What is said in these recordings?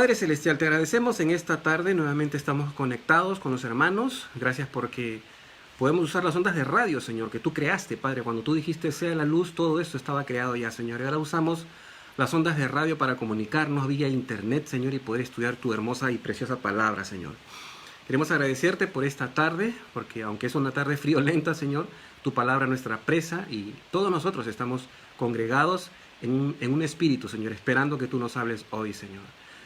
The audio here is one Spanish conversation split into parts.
Padre Celestial, te agradecemos en esta tarde. Nuevamente estamos conectados con los hermanos. Gracias porque podemos usar las ondas de radio, Señor, que tú creaste, Padre. Cuando tú dijiste sea la luz, todo esto estaba creado ya, Señor. Y ahora usamos las ondas de radio para comunicarnos vía internet, Señor, y poder estudiar tu hermosa y preciosa palabra, Señor. Queremos agradecerte por esta tarde, porque aunque es una tarde friolenta, Señor, tu palabra es nuestra presa y todos nosotros estamos congregados en un espíritu, Señor, esperando que tú nos hables hoy, Señor.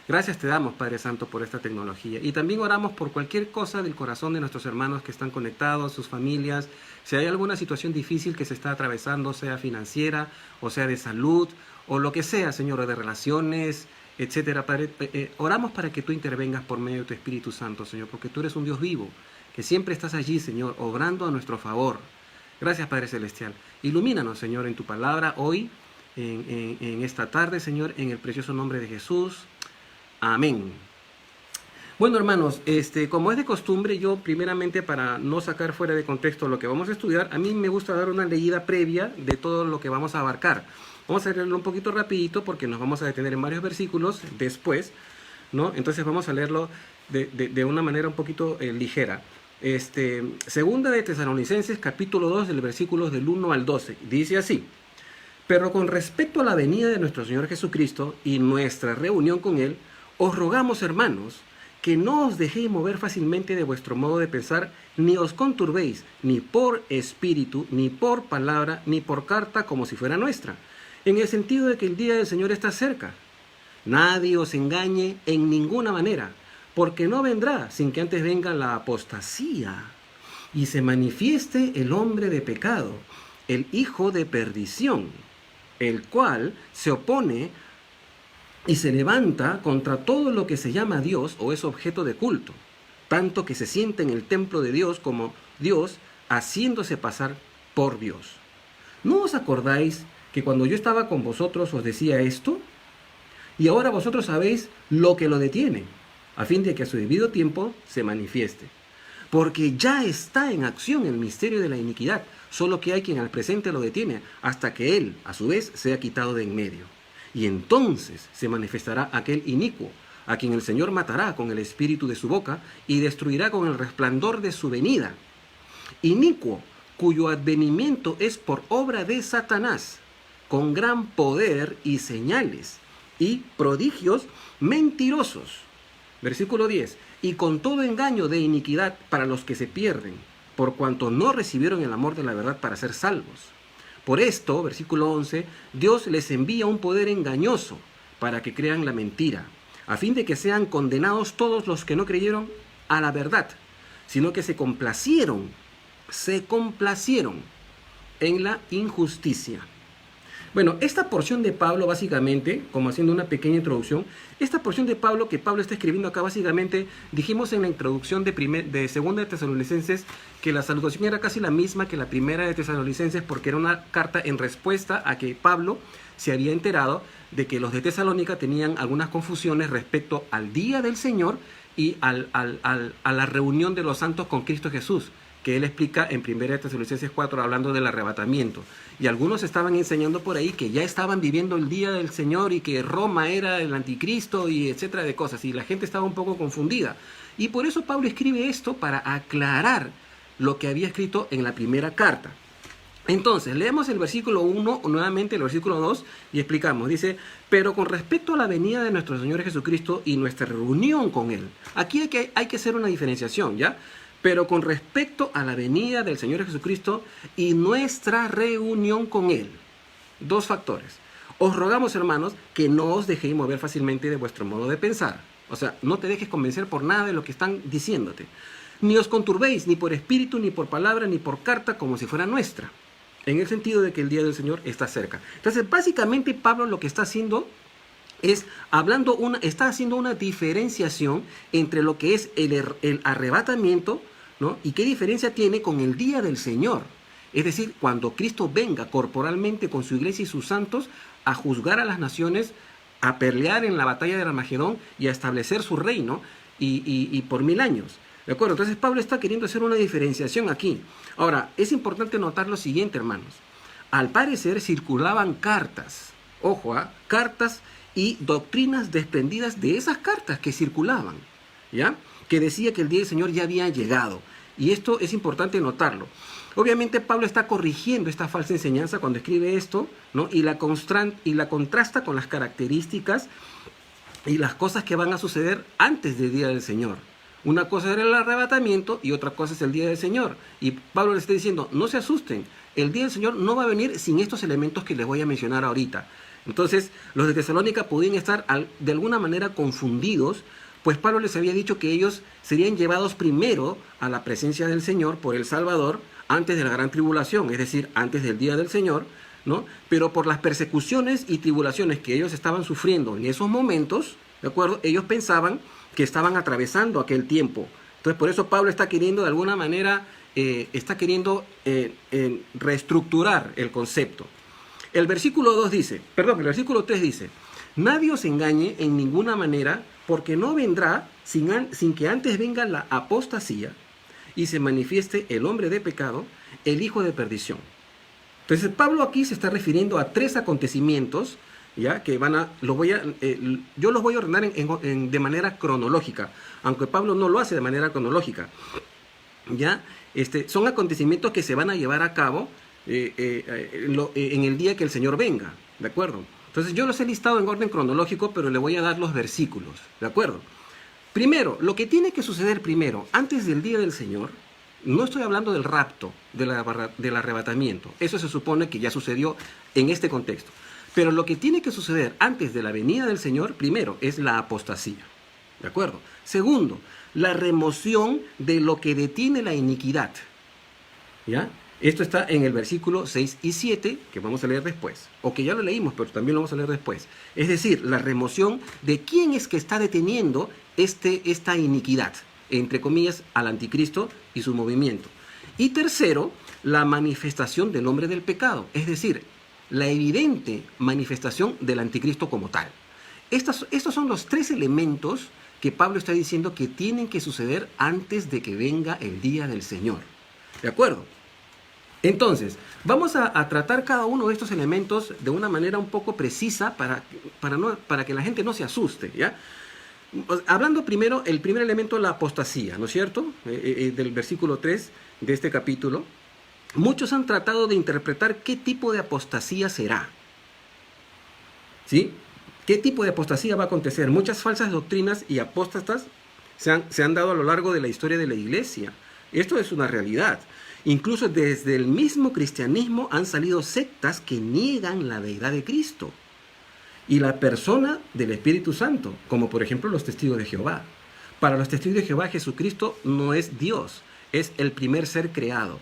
Gracias te damos, Padre Santo, por esta tecnología. Y también oramos por cualquier cosa del corazón de nuestros hermanos que están conectados, sus familias. Si hay alguna situación difícil que se está atravesando, sea financiera, o sea de salud, o lo que sea, Señor, o de relaciones, etcétera. Padre, oramos para que tú intervengas por medio de tu Espíritu Santo, Señor, porque tú eres un Dios vivo, que siempre estás allí, Señor, obrando a nuestro favor. Gracias, Padre Celestial. Ilumínanos, Señor, en tu palabra hoy, en esta tarde, Señor, en el precioso nombre de Jesús. Amén. Bueno, hermanos, como es de costumbre, yo primeramente, para no sacar fuera de contexto lo que vamos a estudiar, a mí me gusta dar una leída previa de todo lo que vamos a abarcar. Vamos a leerlo un poquito rapidito porque nos vamos a detener en varios versículos después, ¿no? Entonces vamos a leerlo de una manera un poquito ligera. Segunda de Tesalonicenses, capítulo 2, del versículos del 1 al 12. Dice así: pero con respecto a la venida de nuestro Señor Jesucristo y nuestra reunión con Él, os rogamos, hermanos, que no os dejéis mover fácilmente de vuestro modo de pensar, ni os conturbéis, ni por espíritu, ni por palabra, ni por carta como si fuera nuestra, en el sentido de que el día del Señor está cerca. Nadie os engañe en ninguna manera, porque no vendrá sin que antes venga la apostasía y se manifieste el hombre de pecado, el hijo de perdición, el cual se opone y se levanta contra todo lo que se llama Dios o es objeto de culto, tanto que se siente en el templo de Dios como Dios, haciéndose pasar por Dios. ¿No os acordáis que cuando yo estaba con vosotros os decía esto? Y ahora vosotros sabéis lo que lo detiene, a fin de que a su debido tiempo se manifieste. Porque ya está en acción el misterio de la iniquidad, solo que hay quien al presente lo detiene, hasta que él, a su vez, sea quitado de en medio. Y entonces se manifestará aquel inicuo, a quien el Señor matará con el espíritu de su boca y destruirá con el resplandor de su venida. Inicuo, cuyo advenimiento es por obra de Satanás, con gran poder y señales y prodigios mentirosos. Versículo 10. Y con todo engaño de iniquidad para los que se pierden, por cuanto no recibieron el amor de la verdad para ser salvos. Por esto, versículo 11, Dios les envía un poder engañoso para que crean la mentira, a fin de que sean condenados todos los que no creyeron a la verdad, sino que se complacieron en la injusticia. Bueno, esta porción de Pablo básicamente, como haciendo una pequeña introducción, esta porción de Pablo que Pablo está escribiendo acá básicamente, dijimos en la introducción de segunda de Tesalonicenses que la salutación era casi la misma que la primera de Tesalonicenses porque era una carta en respuesta a que Pablo se había enterado de que los de Tesalónica tenían algunas confusiones respecto al día del Señor y a la reunión de los santos con Cristo Jesús, que él explica en 1 Tesalonicenses 4 hablando del arrebatamiento. Y algunos estaban enseñando por ahí que ya estaban viviendo el día del Señor y que Roma era el anticristo y etcétera de cosas. Y la gente estaba un poco confundida. Y por eso Pablo escribe esto para aclarar lo que había escrito en la primera carta. Entonces, leemos el versículo 1, nuevamente el versículo 2, y explicamos. Dice, pero con respecto a la venida de nuestro Señor Jesucristo y nuestra reunión con Él. Aquí hay que hacer una diferenciación, ¿ya? Pero con respecto a la venida del Señor Jesucristo y nuestra reunión con Él. Dos factores. Os rogamos, hermanos, que no os dejéis mover fácilmente de vuestro modo de pensar. O sea, no te dejes convencer por nada de lo que están diciéndote. Ni os conturbéis, ni por espíritu, ni por palabra, ni por carta, como si fuera nuestra. En el sentido de que el día del Señor está cerca. Entonces, básicamente, Pablo lo que está haciendo es está haciendo una diferenciación entre lo que es el arrebatamiento, ¿no? Y qué diferencia tiene con el día del Señor. Es decir, cuando Cristo venga corporalmente con su iglesia y sus santos a juzgar a las naciones, a pelear en la batalla de Armagedón y a establecer su reino y por 1000 años. ¿De acuerdo? Entonces Pablo está queriendo hacer una diferenciación aquí. Ahora, es importante notar lo siguiente, hermanos. Al parecer circulaban cartas, ojo, cartas y doctrinas desprendidas de esas cartas que circulaban, ¿ya? Que decía que el día del Señor ya había llegado. Y esto es importante notarlo. Obviamente Pablo está corrigiendo esta falsa enseñanza cuando escribe esto, ¿no? Y la contrasta con las características y las cosas que van a suceder antes del día del Señor. Una cosa era el arrebatamiento y otra cosa es el día del Señor. Y Pablo les está diciendo, no se asusten, el día del Señor no va a venir sin estos elementos que les voy a mencionar ahorita. Entonces, los de Tesalónica podían estar de alguna manera confundidos, pues Pablo les había dicho que ellos serían llevados primero a la presencia del Señor por el Salvador antes de la gran tribulación, es decir, antes del día del Señor, ¿no? Pero por las persecuciones y tribulaciones que ellos estaban sufriendo en esos momentos, ¿de acuerdo? Ellos pensaban que estaban atravesando aquel tiempo. Entonces, por eso Pablo está queriendo de alguna manera, reestructurar el concepto. El versículo 3 dice, nadie os engañe en ninguna manera, porque no vendrá sin que antes venga la apostasía y se manifieste el hombre de pecado, el hijo de perdición. Entonces Pablo aquí se está refiriendo a 3 acontecimientos, ya que yo los voy a ordenar de manera cronológica, aunque Pablo no lo hace de manera cronológica. Ya, son acontecimientos que se van a llevar a cabo en el día que el Señor venga, ¿de acuerdo? Entonces yo los he listado en orden cronológico, pero le voy a dar los versículos, ¿de acuerdo? Primero, lo que tiene que suceder primero, antes del día del Señor, no estoy hablando del rapto, del arrebatamiento, eso se supone que ya sucedió en este contexto, pero lo que tiene que suceder antes de la venida del Señor, primero, es la apostasía, ¿de acuerdo? Segundo, la remoción de lo que detiene la iniquidad, ¿ya? Esto está en el versículo 6 y 7, que vamos a leer después, o que ya lo leímos, pero también lo vamos a leer después. Es decir, la remoción de quién es que está deteniendo esta iniquidad, entre comillas, al anticristo y su movimiento. Y tercero, la manifestación del hombre del pecado, es decir, la evidente manifestación del anticristo como tal. Estos son los 3 elementos que Pablo está diciendo que tienen que suceder antes de que venga el día del Señor. ¿De acuerdo? Entonces, vamos a tratar cada uno de estos elementos de una manera un poco precisa para que la gente no se asuste, ¿ya? Hablando primero, el primer elemento, la apostasía, ¿no es cierto? Del versículo 3 de este capítulo. Muchos han tratado de interpretar qué tipo de apostasía será, ¿sí? ¿Qué tipo de apostasía va a acontecer? Muchas falsas doctrinas y apóstatas se han dado a lo largo de la historia de la iglesia. Esto es una realidad. Incluso desde el mismo cristianismo han salido sectas que niegan la deidad de Cristo y la persona del Espíritu Santo, como por ejemplo los testigos de Jehová. Para los testigos de Jehová, Jesucristo no es Dios, es el primer ser creado.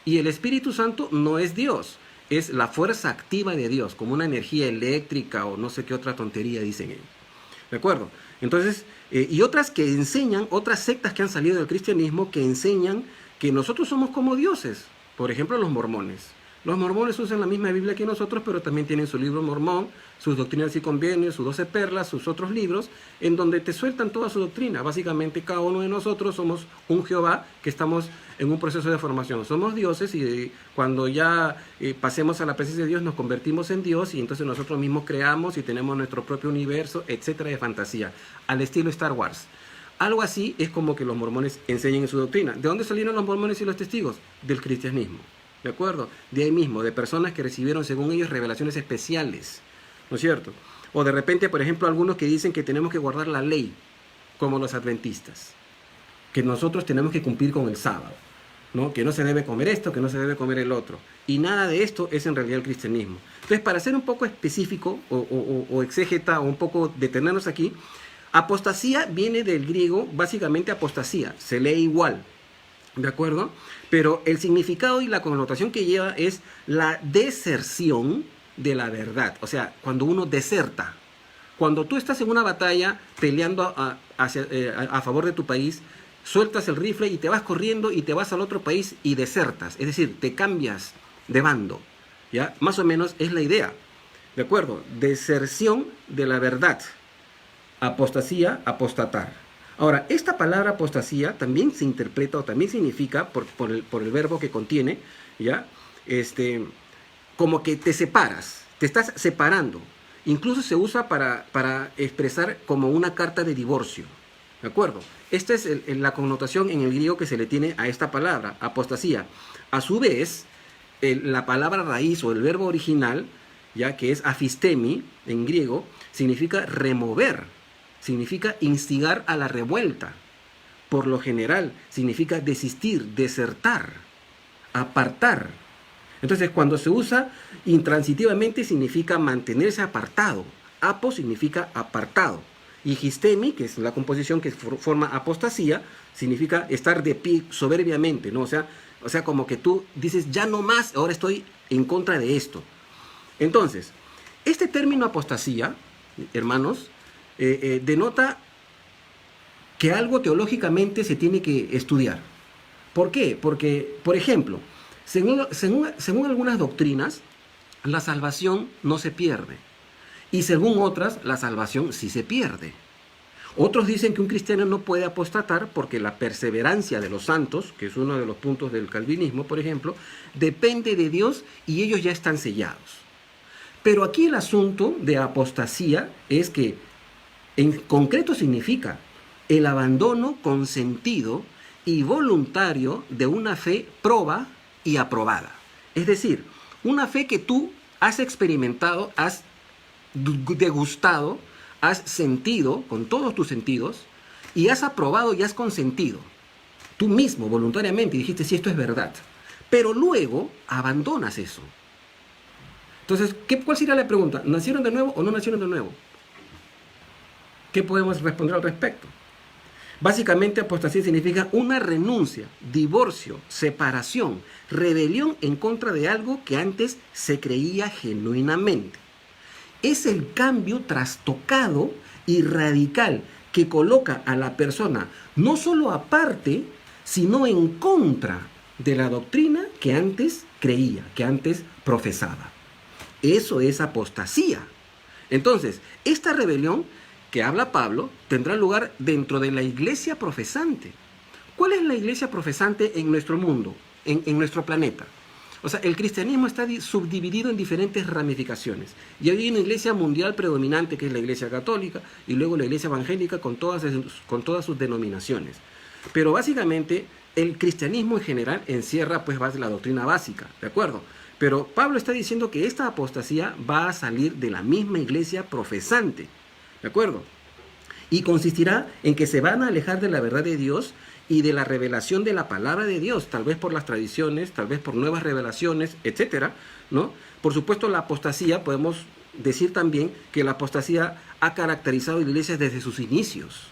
Y el Espíritu Santo no es Dios, es la fuerza activa de Dios, como una energía eléctrica o no sé qué otra tontería dicen ellos. ¿De acuerdo? Entonces, y otras que enseñan, otras sectas que han salido del cristianismo que enseñan que nosotros somos como dioses. Por ejemplo, los mormones. Los mormones usan la misma Biblia que nosotros, pero también tienen su libro mormón, sus doctrinas y convenios, sus 12 perlas, sus otros libros, en donde te sueltan toda su doctrina. Básicamente, cada uno de nosotros somos un Jehová que estamos en un proceso de formación. Somos dioses y cuando ya pasemos a la presencia de Dios, nos convertimos en Dios y entonces nosotros mismos creamos y tenemos nuestro propio universo, etcétera, de fantasía, al estilo Star Wars. Algo así es como que los mormones enseñan en su doctrina. ¿De dónde salieron los mormones y los testigos? Del cristianismo. ¿De acuerdo? De ahí mismo, de personas que recibieron, según ellos, revelaciones especiales. ¿No es cierto? O de repente, por ejemplo, algunos que dicen que tenemos que guardar la ley, como los adventistas. Que nosotros tenemos que cumplir con el sábado, ¿no? Que no se debe comer esto, que no se debe comer el otro. Y nada de esto es en realidad el cristianismo. Entonces, para ser un poco específico o exégeta o un poco detenernos aquí, apostasía viene del griego, básicamente apostasía, se lee igual, ¿de acuerdo? Pero el significado y la connotación que lleva es la deserción de la verdad, o sea, cuando uno deserta. Cuando tú estás en una batalla peleando a favor de tu país, sueltas el rifle y te vas corriendo y te vas al otro país y desertas, es decir, te cambias de bando, ¿ya? Más o menos es la idea, ¿de acuerdo? Deserción de la verdad. Apostasía, apostatar. Ahora, esta palabra apostasía también se interpreta o también significa, por el verbo que contiene, ¿ya? Como que te separas, te estás separando. Incluso se usa para expresar como una carta de divorcio. ¿De acuerdo? Esta es la connotación en el griego que se le tiene a esta palabra, apostasía. A su vez, la palabra raíz o el verbo original, ya que es afistemi en griego, significa remover, significa instigar a la revuelta. Por lo general, significa desistir, desertar, apartar. Entonces, cuando se usa intransitivamente, significa mantenerse apartado. Apo significa apartado. Y histemi, que es la composición que forma apostasía, significa estar de pie soberbiamente, ¿no? O sea, como que tú dices, ya no más, ahora estoy en contra de esto. Entonces, este término apostasía, hermanos, denota que algo teológicamente se tiene que estudiar. ¿Por qué? Porque, por ejemplo, según algunas doctrinas, la salvación no se pierde. Y según otras, la salvación sí se pierde. Otros dicen que un cristiano no puede apostatar porque la perseverancia de los santos, que es uno de los puntos del calvinismo, por ejemplo, depende de Dios y ellos ya están sellados. Pero aquí el asunto de apostasía es que en concreto significa el abandono consentido y voluntario de una fe proba y aprobada. Es decir, una fe que tú has experimentado, has degustado, has sentido con todos tus sentidos y has aprobado y has consentido. Tú mismo voluntariamente dijiste, sí, esto es verdad. Pero luego abandonas eso. Entonces, ¿cuál sería la pregunta? ¿Nacieron de nuevo o no nacieron de nuevo? ¿Qué podemos responder al respecto? Básicamente, apostasía significa una renuncia, divorcio, separación, rebelión en contra de algo que antes se creía genuinamente. Es el cambio trastocado y radical que coloca a la persona no solo aparte, sino en contra de la doctrina que antes creía, que antes profesaba. Eso es apostasía. Entonces, esta rebelión que habla Pablo tendrá lugar dentro de la iglesia profesante. ¿Cuál es la iglesia profesante en nuestro mundo, en nuestro planeta? O sea, el cristianismo está subdividido en diferentes ramificaciones. Y hay una iglesia mundial predominante que es la iglesia católica y luego la iglesia evangélica con todas sus denominaciones. Pero básicamente el cristianismo en general encierra pues la doctrina básica, ¿de acuerdo? Pero Pablo está diciendo que esta apostasía va a salir de la misma iglesia profesante, ¿de acuerdo? Y consistirá en que se van a alejar de la verdad de Dios y de la revelación de la palabra de Dios, tal vez por las tradiciones, tal vez por nuevas revelaciones, etcétera, ¿no? Por supuesto, la apostasía, podemos decir también que la apostasía ha caracterizado a la iglesia desde sus inicios.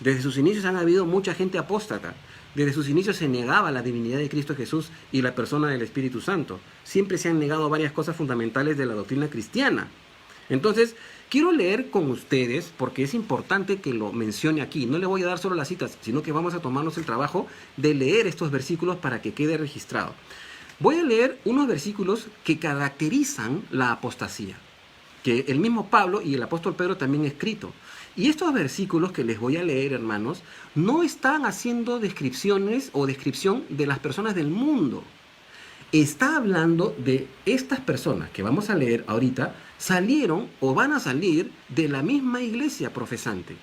Desde sus inicios han habido mucha gente apóstata. Desde sus inicios se negaba la divinidad de Cristo Jesús y la persona del Espíritu Santo. Siempre se han negado varias cosas fundamentales de la doctrina cristiana. Entonces, quiero leer con ustedes, porque es importante que lo mencione aquí. No le voy a dar solo las citas, sino que vamos a tomarnos el trabajo de leer estos versículos para que quede registrado. Voy a leer unos versículos que caracterizan la apostasía, que el mismo Pablo y el apóstol Pedro también han escrito. Y estos versículos que les voy a leer, hermanos, no están haciendo descripciones o descripción de las personas del mundo. Está hablando de estas personas que vamos a leer ahorita, salieron o van a salir de la misma iglesia profesante.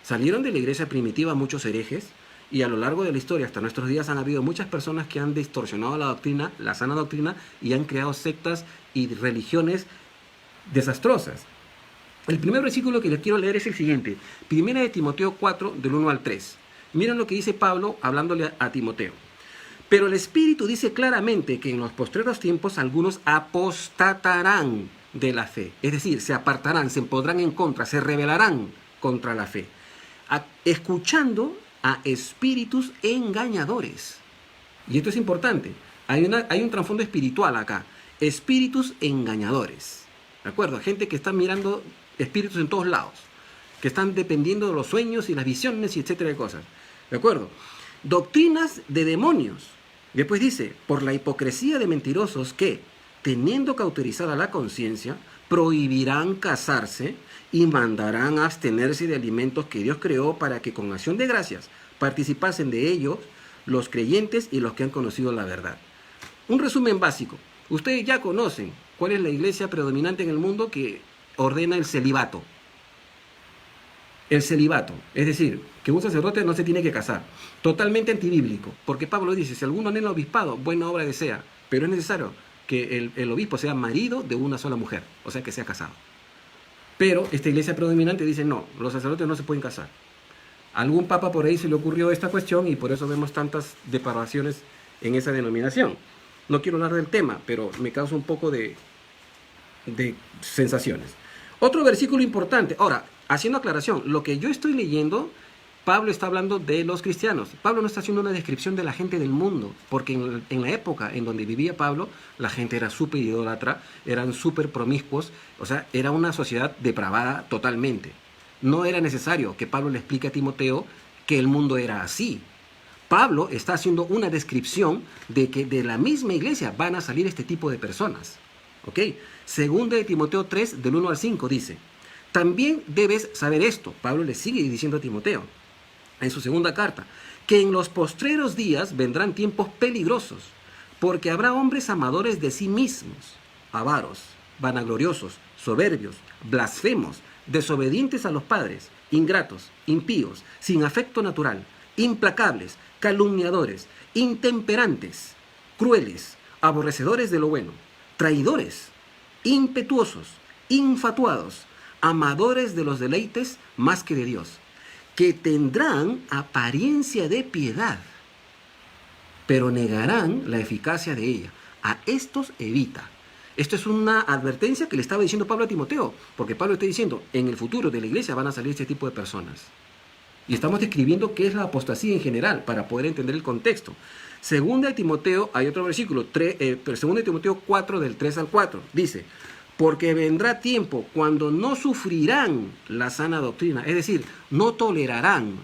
Salieron de la iglesia primitiva muchos herejes y a lo largo de la historia hasta nuestros días han habido muchas personas que han distorsionado la doctrina, la sana doctrina, y han creado sectas y religiones desastrosas. El primer versículo que les quiero leer es el siguiente, 1 de Timoteo 4, del 1 al 3. Miren lo que dice Pablo hablándole a Timoteo. Pero el Espíritu dice claramente que en los postreros tiempos algunos apostatarán de la fe. Es decir, se apartarán, se pondrán en contra, se rebelarán contra la fe. Escuchando a espíritus engañadores. Y esto es importante. Hay un trasfondo espiritual acá. Espíritus engañadores. ¿De acuerdo? Gente que está mirando espíritus en todos lados. Que están dependiendo de los sueños y las visiones y etcétera de cosas. ¿De acuerdo? Doctrinas de demonios. Después dice, por la hipocresía de mentirosos que, teniendo cauterizada la conciencia, prohibirán casarse y mandarán a abstenerse de alimentos que Dios creó para que con acción de gracias participasen de ellos los creyentes y los que han conocido la verdad. Un resumen básico. Ustedes ya conocen cuál es la iglesia predominante en el mundo que ordena el celibato. El celibato, es decir, que un sacerdote no se tiene que casar. Totalmente antibíblico, porque Pablo dice, si alguno anhela obispado, buena obra desea, pero es necesario que el obispo sea marido de una sola mujer, o sea, que sea casado. Pero esta iglesia predominante dice, no, los sacerdotes no se pueden casar. A algún papa por ahí se le ocurrió esta cuestión y por eso vemos tantas depravaciones en esa denominación. No quiero hablar del tema, pero me causa un poco de sensaciones. Otro versículo importante. Ahora, haciendo aclaración, lo que yo estoy leyendo, Pablo está hablando de los cristianos. Pablo no está haciendo una descripción de la gente del mundo, porque en la época en donde vivía Pablo, la gente era súper idólatra, eran súper promiscuos, o sea, era una sociedad depravada totalmente. No era necesario que Pablo le explique a Timoteo que el mundo era así. Pablo está haciendo una descripción de que de la misma iglesia van a salir este tipo de personas. ¿Ok? Segunda de Timoteo 3, del 1 al 5, dice, también debes saber esto. Pablo le sigue diciendo a Timoteo, en su segunda carta, que en los postreros días vendrán tiempos peligrosos, porque habrá hombres amadores de sí mismos, avaros, vanagloriosos, soberbios, blasfemos, desobedientes a los padres, ingratos, impíos, sin afecto natural, implacables, calumniadores, intemperantes, crueles, aborrecedores de lo bueno, traidores, impetuosos, infatuados, amadores de los deleites más que de Dios, que tendrán apariencia de piedad, pero negarán la eficacia de ella. A estos evita. Esto es una advertencia que le estaba diciendo Pablo a Timoteo, porque Pablo está diciendo, en el futuro de la iglesia van a salir este tipo de personas. Y estamos describiendo qué es la apostasía en general, para poder entender el contexto. Segunda de Timoteo, hay otro versículo, segunda de Timoteo 4, del 3 al 4, dice, porque vendrá tiempo cuando no sufrirán la sana doctrina, es decir, no tolerarán,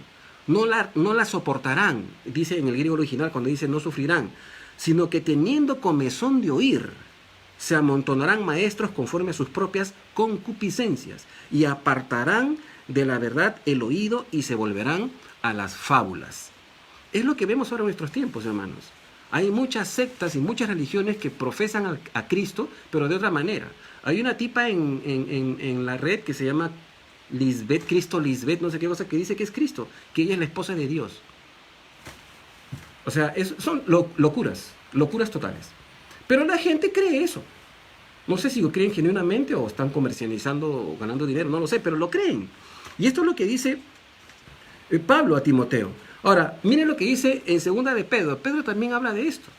no la soportarán, dice en el griego original cuando dice no sufrirán, sino que teniendo comezón de oír, se amontonarán maestros conforme a sus propias concupiscencias y apartarán de la verdad el oído y se volverán a las fábulas. Es lo que vemos ahora en nuestros tiempos, hermanos. Hay muchas sectas y muchas religiones que profesan a Cristo, pero de otra manera. Hay una tipa en la red que se llama Cristo Lisbeth, no sé qué cosa, que dice que es Cristo, que ella es la esposa de Dios. O sea, son locuras totales. Pero la gente cree eso. No sé si lo creen genuinamente o están comercializando o ganando dinero, no lo sé, pero lo creen. Y esto es lo que dice Pablo a Timoteo. Ahora, miren lo que dice en segunda de Pedro. Pedro también habla de esto,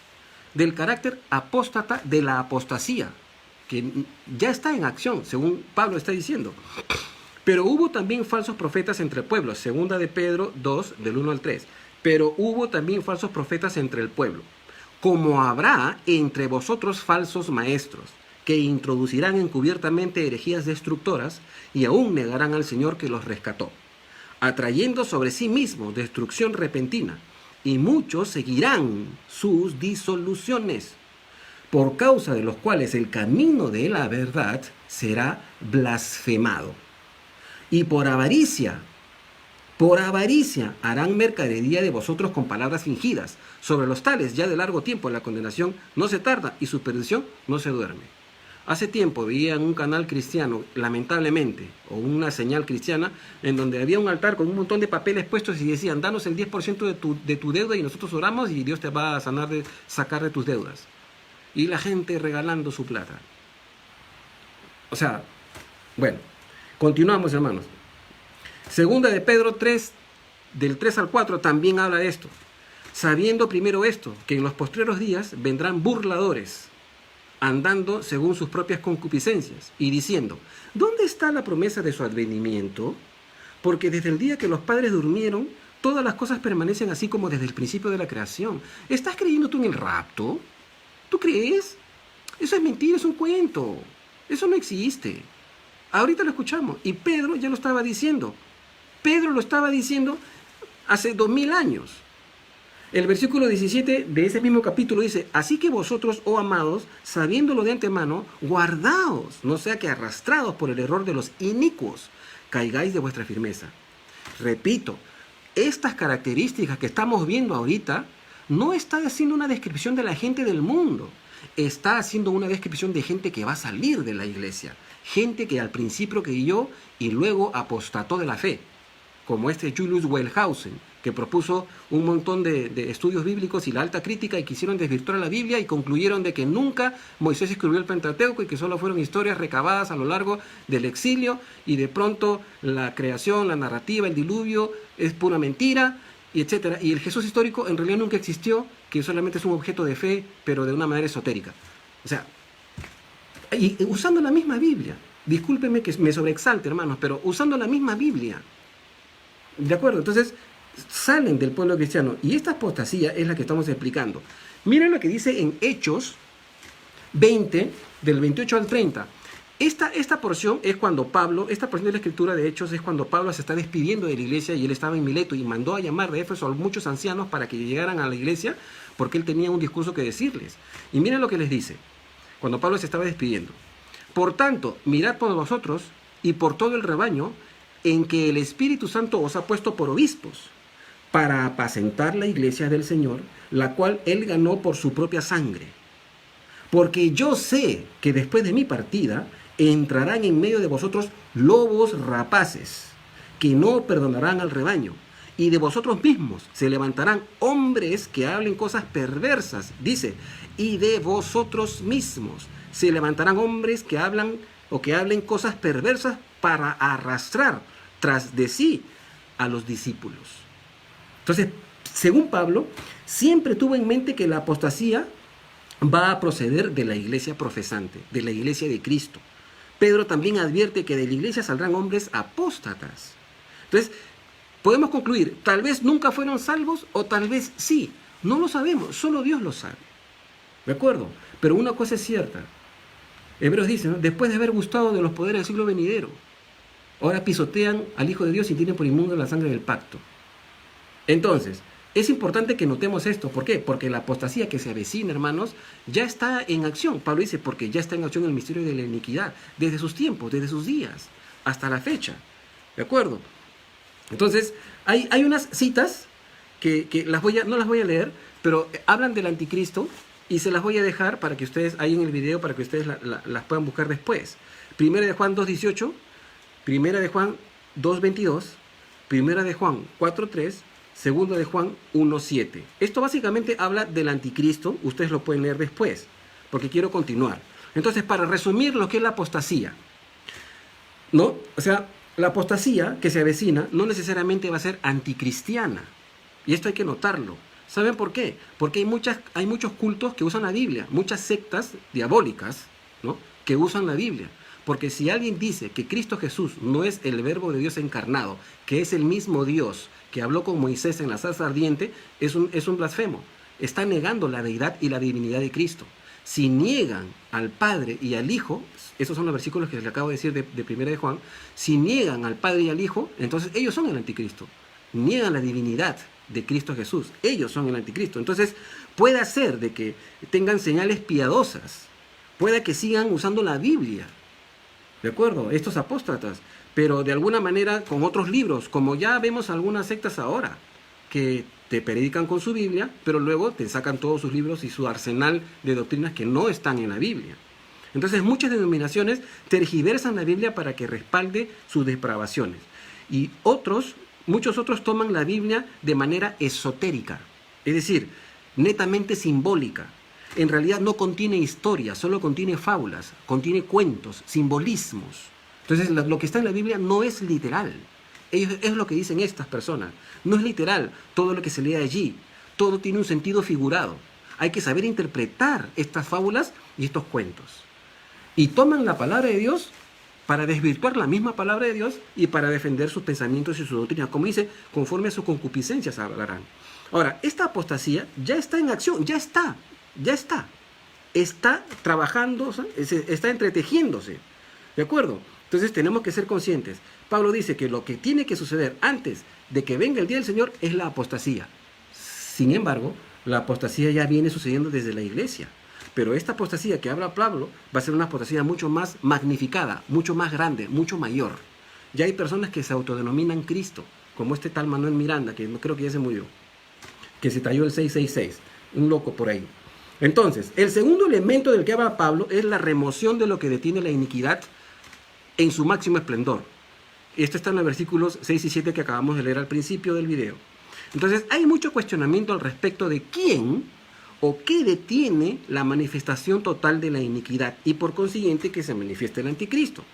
del carácter apóstata de la apostasía, que ya está en acción, según Pablo está diciendo. Pero hubo también falsos profetas entre el pueblo, segunda de Pedro 2, del 1 al 3. Pero hubo también falsos profetas entre el pueblo, como habrá entre vosotros falsos maestros, que introducirán encubiertamente herejías destructoras y aún negarán al Señor que los rescató, atrayendo sobre sí mismos destrucción repentina, y muchos seguirán sus disoluciones, por causa de los cuales el camino de la verdad será blasfemado. Y por avaricia harán mercadería de vosotros con palabras fingidas. Sobre los tales ya de largo tiempo la condenación no se tarda y su perdición no se duerme. Hace tiempo veía en un canal cristiano, lamentablemente, o una señal cristiana, en donde había un altar con un montón de papeles puestos y decían, danos el 10% de tu deuda y nosotros oramos y Dios te va a sacar de tus deudas. Y la gente regalando su plata. O sea, bueno, continuamos, hermanos. Segunda de Pedro 3, del 3 al 4, también habla de esto. Sabiendo primero esto, que en los postreros días vendrán burladores, andando según sus propias concupiscencias, y diciendo, ¿dónde está la promesa de su advenimiento? Porque desde el día que los padres durmieron, todas las cosas permanecen así como desde el principio de la creación. ¿Estás creyendo tú en el rapto? ¿Tú crees? Eso es mentira, es un cuento. Eso no existe. Ahorita lo escuchamos. Y Pedro ya lo estaba diciendo. Pedro lo estaba diciendo hace 2000 años. El versículo 17 de ese mismo capítulo dice, así que vosotros, oh amados, sabiéndolo de antemano, guardaos, no sea que arrastrados por el error de los inicuos, caigáis de vuestra firmeza. Repito, estas características que estamos viendo ahorita, no está haciendo una descripción de la gente del mundo. está haciendo una descripción de gente que va a salir de la iglesia. Gente que al principio creyó y luego apostató de la fe, como este Julius Wellhausen, que propuso un montón de estudios bíblicos y la alta crítica y quisieron desvirtuar la Biblia y concluyeron de que nunca Moisés escribió el Pentateuco y que solo fueron historias recabadas a lo largo del exilio y de pronto la creación, la narrativa, el diluvio es pura mentira, y etcétera. Y el Jesús histórico en realidad nunca existió, que solamente es un objeto de fe, pero de una manera esotérica. O sea, y usando la misma Biblia. Discúlpenme que me sobreexalte, hermanos, pero usando la misma Biblia. ¿De acuerdo? Entonces, salen del pueblo cristiano. Y esta apostasía es la que estamos explicando. Miren lo que dice en Hechos 20, del 28 al 30. Esta porción es cuando Pablo, esta porción de la escritura de Hechos es cuando Pablo se está despidiendo de la iglesia y él estaba en Mileto y mandó a llamar de Éfeso a muchos ancianos para que llegaran a la iglesia porque él tenía un discurso que decirles. Y miren lo que les dice, cuando Pablo se estaba despidiendo. Por tanto, mirad por vosotros y por todo el rebaño en que el Espíritu Santo os ha puesto por obispos, para apacentar la iglesia del Señor, la cual él ganó por su propia sangre. Porque yo sé que después de mi partida entrarán en medio de vosotros lobos rapaces, que no perdonarán al rebaño, y de vosotros mismos se levantarán hombres que hablen cosas perversas, dice, y de vosotros mismos se levantarán hombres que hablen cosas perversas para arrastrar tras de sí a los discípulos. Entonces, según Pablo, siempre tuvo en mente que la apostasía va a proceder de la iglesia profesante, de la iglesia de Cristo. Pedro también advierte que de la iglesia saldrán hombres apóstatas. Entonces, podemos concluir, tal vez nunca fueron salvos o tal vez sí. No lo sabemos, solo Dios lo sabe. ¿De acuerdo? Pero una cosa es cierta. Hebreos dice, ¿no? Después de haber gustado de los poderes del siglo venidero, ahora pisotean al Hijo de Dios y tienen por inmundo la sangre del pacto. Entonces, es importante que notemos esto. ¿Por qué? Porque la apostasía que se avecina, hermanos, ya está en acción. Pablo dice, porque ya está en acción el misterio de la iniquidad, desde sus tiempos, desde sus días, hasta la fecha. ¿De acuerdo? Entonces, hay unas citas que no las voy a leer, pero hablan del anticristo y se las voy a dejar para que ustedes, ahí en el video, para que ustedes las puedan buscar después. Primera de Juan 2.18, Primera de Juan 2.22, Primera de Juan 4.3, Segunda de Juan 1.7. Esto básicamente habla del anticristo, ustedes lo pueden leer después, porque quiero continuar. Entonces, para resumir lo que es la apostasía, ¿no? O sea, la apostasía que se avecina no necesariamente va a ser anticristiana, y esto hay que notarlo. ¿Saben por qué? Porque hay muchos cultos que usan la Biblia, muchas sectas diabólicas, ¿no?, que usan la Biblia. Porque si alguien dice que Cristo Jesús no es el verbo de Dios encarnado, que es el mismo Dios que habló con Moisés en la zarza ardiente, es un blasfemo. Está negando la deidad y la divinidad de Cristo. Si niegan al Padre y al Hijo, esos son los versículos que les acabo de decir de Primera de Juan, si niegan al Padre y al Hijo, entonces ellos son el anticristo. Niegan la divinidad de Cristo Jesús. Ellos son el anticristo. Entonces, puede ser de que tengan señales piadosas, puede que sigan usando la Biblia, ¿de acuerdo? Estos apóstatas, pero de alguna manera con otros libros, como ya vemos algunas sectas ahora, que te predican con su Biblia, pero luego te sacan todos sus libros y su arsenal de doctrinas que no están en la Biblia. Entonces, muchas denominaciones tergiversan la Biblia para que respalde sus depravaciones. Y muchos otros toman la Biblia de manera esotérica, es decir, netamente simbólica. En realidad no contiene historia, solo contiene fábulas, contiene cuentos, simbolismos. Entonces lo que está en la Biblia no es literal. Es lo que dicen estas personas. No es literal todo lo que se lee allí. Todo tiene un sentido figurado. Hay que saber interpretar estas fábulas y estos cuentos. Y toman la palabra de Dios para desvirtuar la misma palabra de Dios y para defender sus pensamientos y su doctrina. Como dice, conforme a sus concupiscencias hablarán. Ahora, esta apostasía ya está en acción, ya está trabajando, está entretejiéndose, ¿de acuerdo? Entonces tenemos que ser conscientes. Pablo dice que lo que tiene que suceder antes de que venga el día del Señor es la apostasía. Sin embargo, la apostasía ya viene sucediendo desde la iglesia. Pero esta apostasía que habla Pablo va a ser una apostasía mucho más magnificada, mucho más grande, mucho mayor. Ya hay personas que se autodenominan Cristo, como este tal Manuel Miranda, que no creo que ya se murió, que se talló el 666, un loco por ahí. Entonces, el segundo elemento del que habla Pablo es la remoción de lo que detiene la iniquidad en su máximo esplendor. Esto está en los versículos 6 y 7 que acabamos de leer al principio del video. Entonces, hay mucho cuestionamiento al respecto de quién o qué detiene la manifestación total de la iniquidad y por consiguiente que se manifieste el anticristo.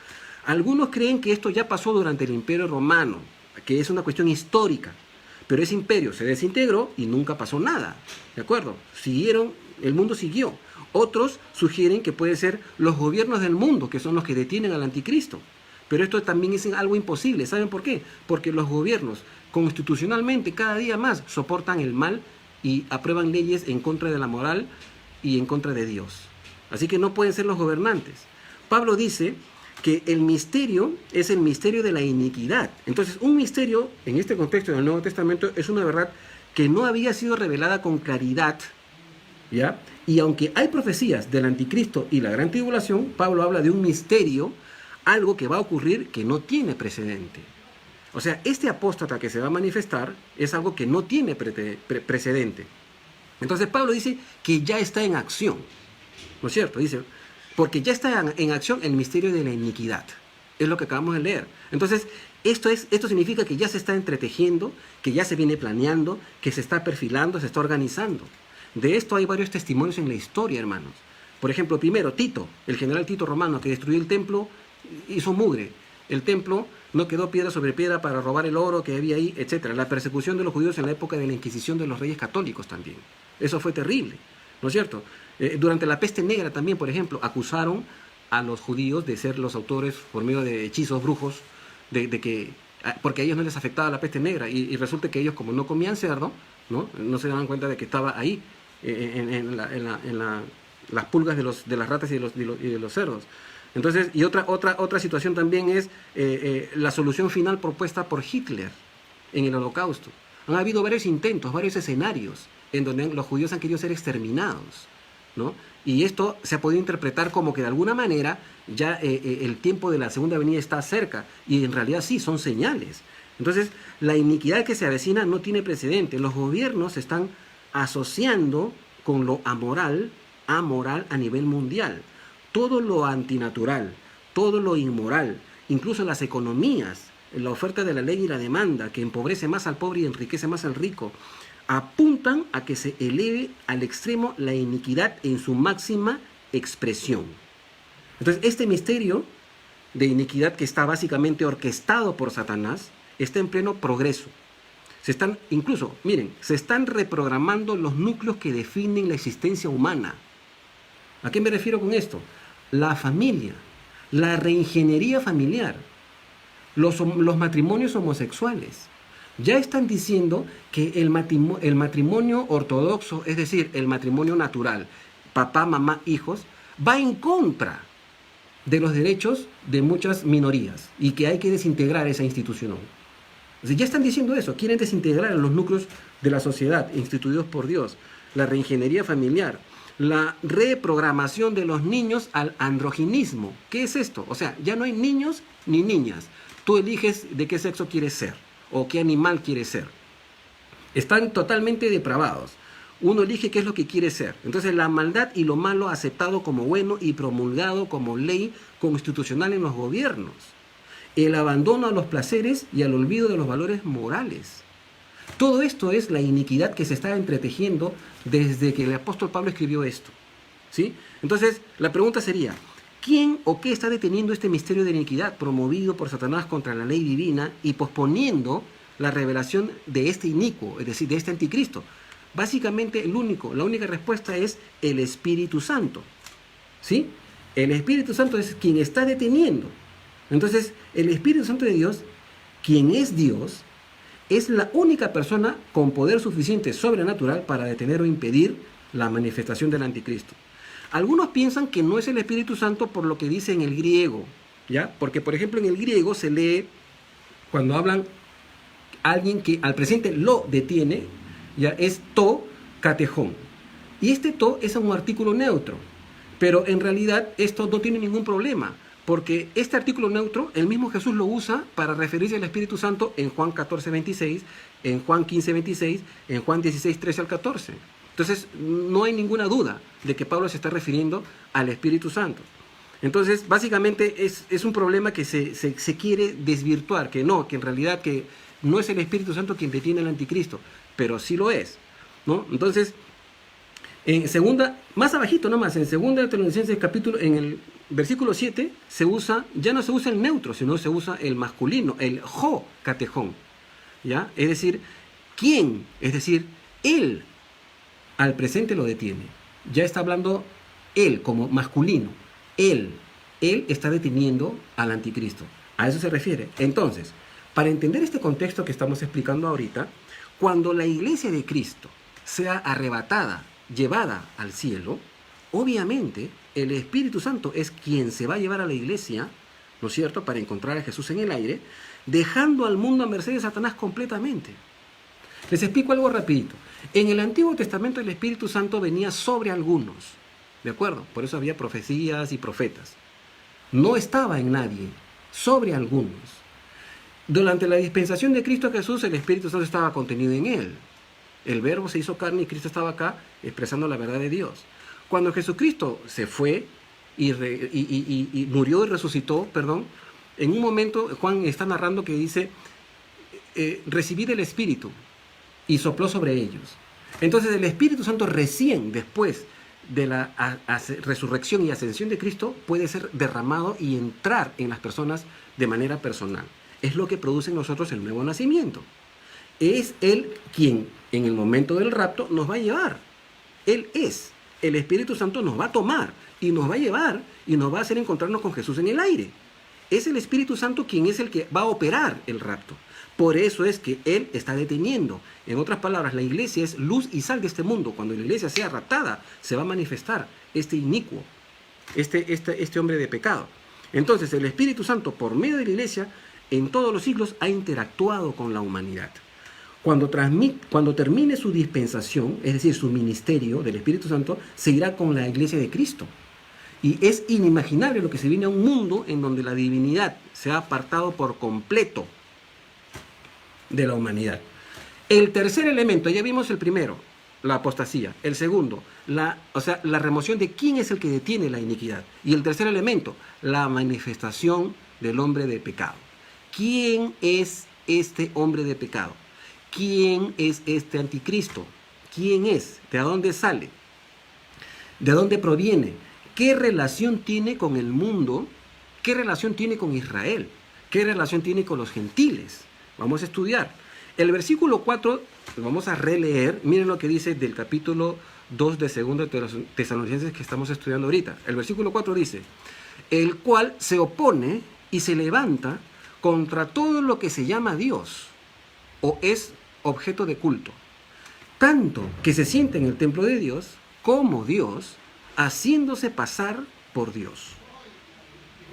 Algunos creen que esto ya pasó durante el Imperio Romano, que es una cuestión histórica, pero ese imperio se desintegró y nunca pasó nada, ¿de acuerdo? El mundo siguió. Otros sugieren que puede ser los gobiernos del mundo, que son los que detienen al anticristo. Pero esto también es algo imposible. ¿Saben por qué? Porque los gobiernos constitucionalmente cada día más soportan el mal y aprueban leyes en contra de la moral y en contra de Dios. Así que no pueden ser los gobernantes. Pablo dice que el misterio es el misterio de la iniquidad. Entonces, un misterio, en este contexto del Nuevo Testamento, es una verdad que no había sido revelada con claridad, ¿ya? Y aunque hay profecías del anticristo y la gran tribulación, Pablo habla de un misterio, algo que va a ocurrir que no tiene precedente. O sea, este apóstata que se va a manifestar es algo que no tiene precedente. Entonces Pablo dice que ya está en acción, ¿no es cierto? Dice, porque ya está en acción el misterio de la iniquidad. Es lo que acabamos de leer. Entonces, esto significa que ya se está entretejiendo, que ya se viene planeando, que se está perfilando, se está organizando. De esto hay varios testimonios en la historia, hermanos. Por ejemplo, primero, Tito, el general Tito romano, que destruyó el templo, hizo mugre. El templo no quedó piedra sobre piedra para robar el oro que había ahí, etc. La persecución de los judíos en la época de la Inquisición de los reyes católicos también. Eso fue terrible, ¿no es cierto? Durante la peste negra también, por ejemplo, acusaron a los judíos de ser los autores por medio de hechizos, brujos, porque a ellos no les afectaba la peste negra y resulta que ellos, como no comían cerdo, no se daban cuenta de que estaba ahí en las pulgas de las ratas y de los cerdos. Entonces, y otra situación también es la solución final propuesta por Hitler en el Holocausto. Han habido varios intentos, varios escenarios en donde los judíos han querido ser exterminados, ¿no? Y esto se ha podido interpretar como que de alguna manera ya el tiempo de la segunda venida está cerca, y en realidad sí, son señales. Entonces, la iniquidad que se avecina no tiene precedente. Los gobiernos se están asociando con lo amoral a nivel mundial. Todo lo antinatural, todo lo inmoral, incluso las economías, la oferta de la ley y la demanda, que empobrece más al pobre y enriquece más al rico, apuntan a que se eleve al extremo la iniquidad en su máxima expresión. Entonces, este misterio de iniquidad que está básicamente orquestado por Satanás está en pleno progreso. Se están reprogramando los núcleos que definen la existencia humana. ¿A qué me refiero con esto? La familia, la reingeniería familiar, los matrimonios homosexuales. Ya están diciendo que el matrimonio ortodoxo, es decir, el matrimonio natural, papá, mamá, hijos, va en contra de los derechos de muchas minorías y que hay que desintegrar esa institución. O sea, ya están diciendo eso, quieren desintegrar los núcleos de la sociedad instituidos por Dios, la reingeniería familiar, la reprogramación de los niños al androginismo. ¿Qué es esto? O sea, ya no hay niños ni niñas. Tú eliges de qué sexo quieres ser o qué animal quieres ser. Están totalmente depravados. Uno elige qué es lo que quiere ser. Entonces, la maldad y lo malo aceptado como bueno y promulgado como ley constitucional en los gobiernos. El abandono a los placeres y al olvido de los valores morales. Todo esto es la iniquidad que se está entretejiendo desde que el apóstol Pablo escribió esto, ¿sí? Entonces, la pregunta sería, ¿quién o qué está deteniendo este misterio de iniquidad promovido por Satanás contra la ley divina y posponiendo la revelación de este inicuo, es decir, de este anticristo? Básicamente, la única respuesta es el Espíritu Santo, ¿sí? El Espíritu Santo es quien está deteniendo. Entonces, el Espíritu Santo de Dios, quien es Dios, es la única persona con poder suficiente sobrenatural para detener o impedir la manifestación del anticristo. Algunos piensan que no es el Espíritu Santo por lo que dice en el griego, ¿ya? Porque, por ejemplo, en el griego se lee, cuando hablan alguien que al presente lo detiene, ya es to katejón. Y este to es un artículo neutro, pero en realidad esto no tiene ningún problema, porque este artículo neutro, el mismo Jesús lo usa para referirse al Espíritu Santo en Juan 14:26, en Juan 15:26, en Juan 16:13 al 14. Entonces, no hay ninguna duda de que Pablo se está refiriendo al Espíritu Santo. Entonces, básicamente es un problema que se quiere desvirtuar, que en realidad que no es el Espíritu Santo quien detiene al anticristo, pero sí lo es, ¿no? Entonces, en segunda, más abajito nomás, en segunda de Tesalonicenses capítulo, en el versículo 7, ya no se usa el neutro, sino se usa el masculino, el jo catejón, ¿ya? Es decir, ¿quién? Es decir, él al presente lo detiene. Ya está hablando él como masculino. Él está deteniendo al anticristo. A eso se refiere. Entonces, para entender este contexto que estamos explicando ahorita, cuando la iglesia de Cristo sea arrebatada, llevada al cielo, obviamente el Espíritu Santo es quien se va a llevar a la iglesia, ¿no es cierto?, para encontrar a Jesús en el aire, dejando al mundo a merced de Satanás completamente. Les explico algo rapidito. En el Antiguo Testamento el Espíritu Santo venía sobre algunos, ¿de acuerdo? Por eso había profecías y profetas. No estaba en nadie, sobre algunos. Durante la dispensación de Cristo Jesús, el Espíritu Santo estaba contenido en él. El Verbo se hizo carne y Cristo estaba acá expresando la verdad de Dios. Cuando Jesucristo se fue y murió y resucitó, en un momento Juan está narrando que dice, recibid el Espíritu, y sopló sobre ellos. Entonces el Espíritu Santo recién después de la resurrección y ascensión de Cristo puede ser derramado y entrar en las personas de manera personal. Es lo que produce en nosotros el nuevo nacimiento. Es Él quien en el momento del rapto nos va a llevar. Él es. El Espíritu Santo nos va a tomar y nos va a llevar y nos va a hacer encontrarnos con Jesús en el aire. Es el Espíritu Santo quien es el que va a operar el rapto. Por eso es que Él está deteniendo. En otras palabras, la iglesia es luz y sal de este mundo. Cuando la iglesia sea raptada, se va a manifestar este inicuo, este hombre de pecado. Entonces, el Espíritu Santo, por medio de la iglesia, en todos los siglos, ha interactuado con la humanidad. Cuando termine su dispensación, es decir, su ministerio del Espíritu Santo, se irá con la iglesia de Cristo. Y es inimaginable lo que se viene a un mundo en donde la divinidad se ha apartado por completo de la humanidad. El tercer elemento, ya vimos el primero, la apostasía. El segundo, la remoción de quién es el que detiene la iniquidad. Y el tercer elemento, la manifestación del hombre de pecado. ¿Quién es este hombre de pecado? ¿Quién es este anticristo? ¿Quién es? ¿De dónde sale? ¿De dónde proviene? ¿Qué relación tiene con el mundo? ¿Qué relación tiene con Israel? ¿Qué relación tiene con los gentiles? Vamos a estudiar. El versículo 4, lo vamos a releer. Miren lo que dice del capítulo 2 de 2 de Tesalonicenses que estamos estudiando ahorita. El versículo 4 dice, el cual se opone y se levanta contra todo lo que se llama Dios o es objeto de culto, tanto que se siente en el templo de Dios como Dios, haciéndose pasar por Dios.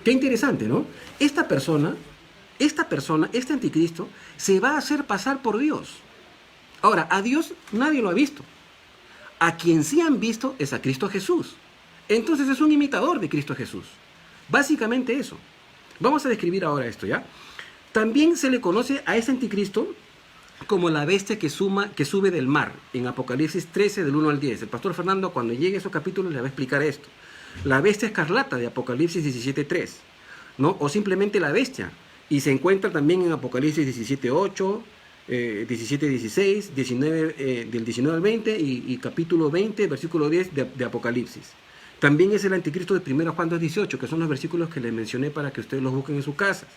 Qué interesante, ¿no? Esta persona, este anticristo, se va a hacer pasar por Dios. Ahora, a Dios nadie lo ha visto. A quien sí han visto es a Cristo Jesús. Entonces es un imitador de Cristo Jesús. Básicamente eso. Vamos a describir ahora esto, ¿ya? También se le conoce a este anticristo como la bestia que sube del mar, en Apocalipsis 13, del 1 al 10. El pastor Fernando, cuando llegue a esos capítulos, le va a explicar esto. La bestia escarlata de Apocalipsis 17.3, ¿no? O simplemente la bestia. Y se encuentra también en Apocalipsis 17.8, 17.16, 19, del 19 al 20 y capítulo 20, versículo 10 de Apocalipsis. También es el anticristo de 1 Juan 2.18, que son los versículos que les mencioné para que ustedes los busquen en sus casas.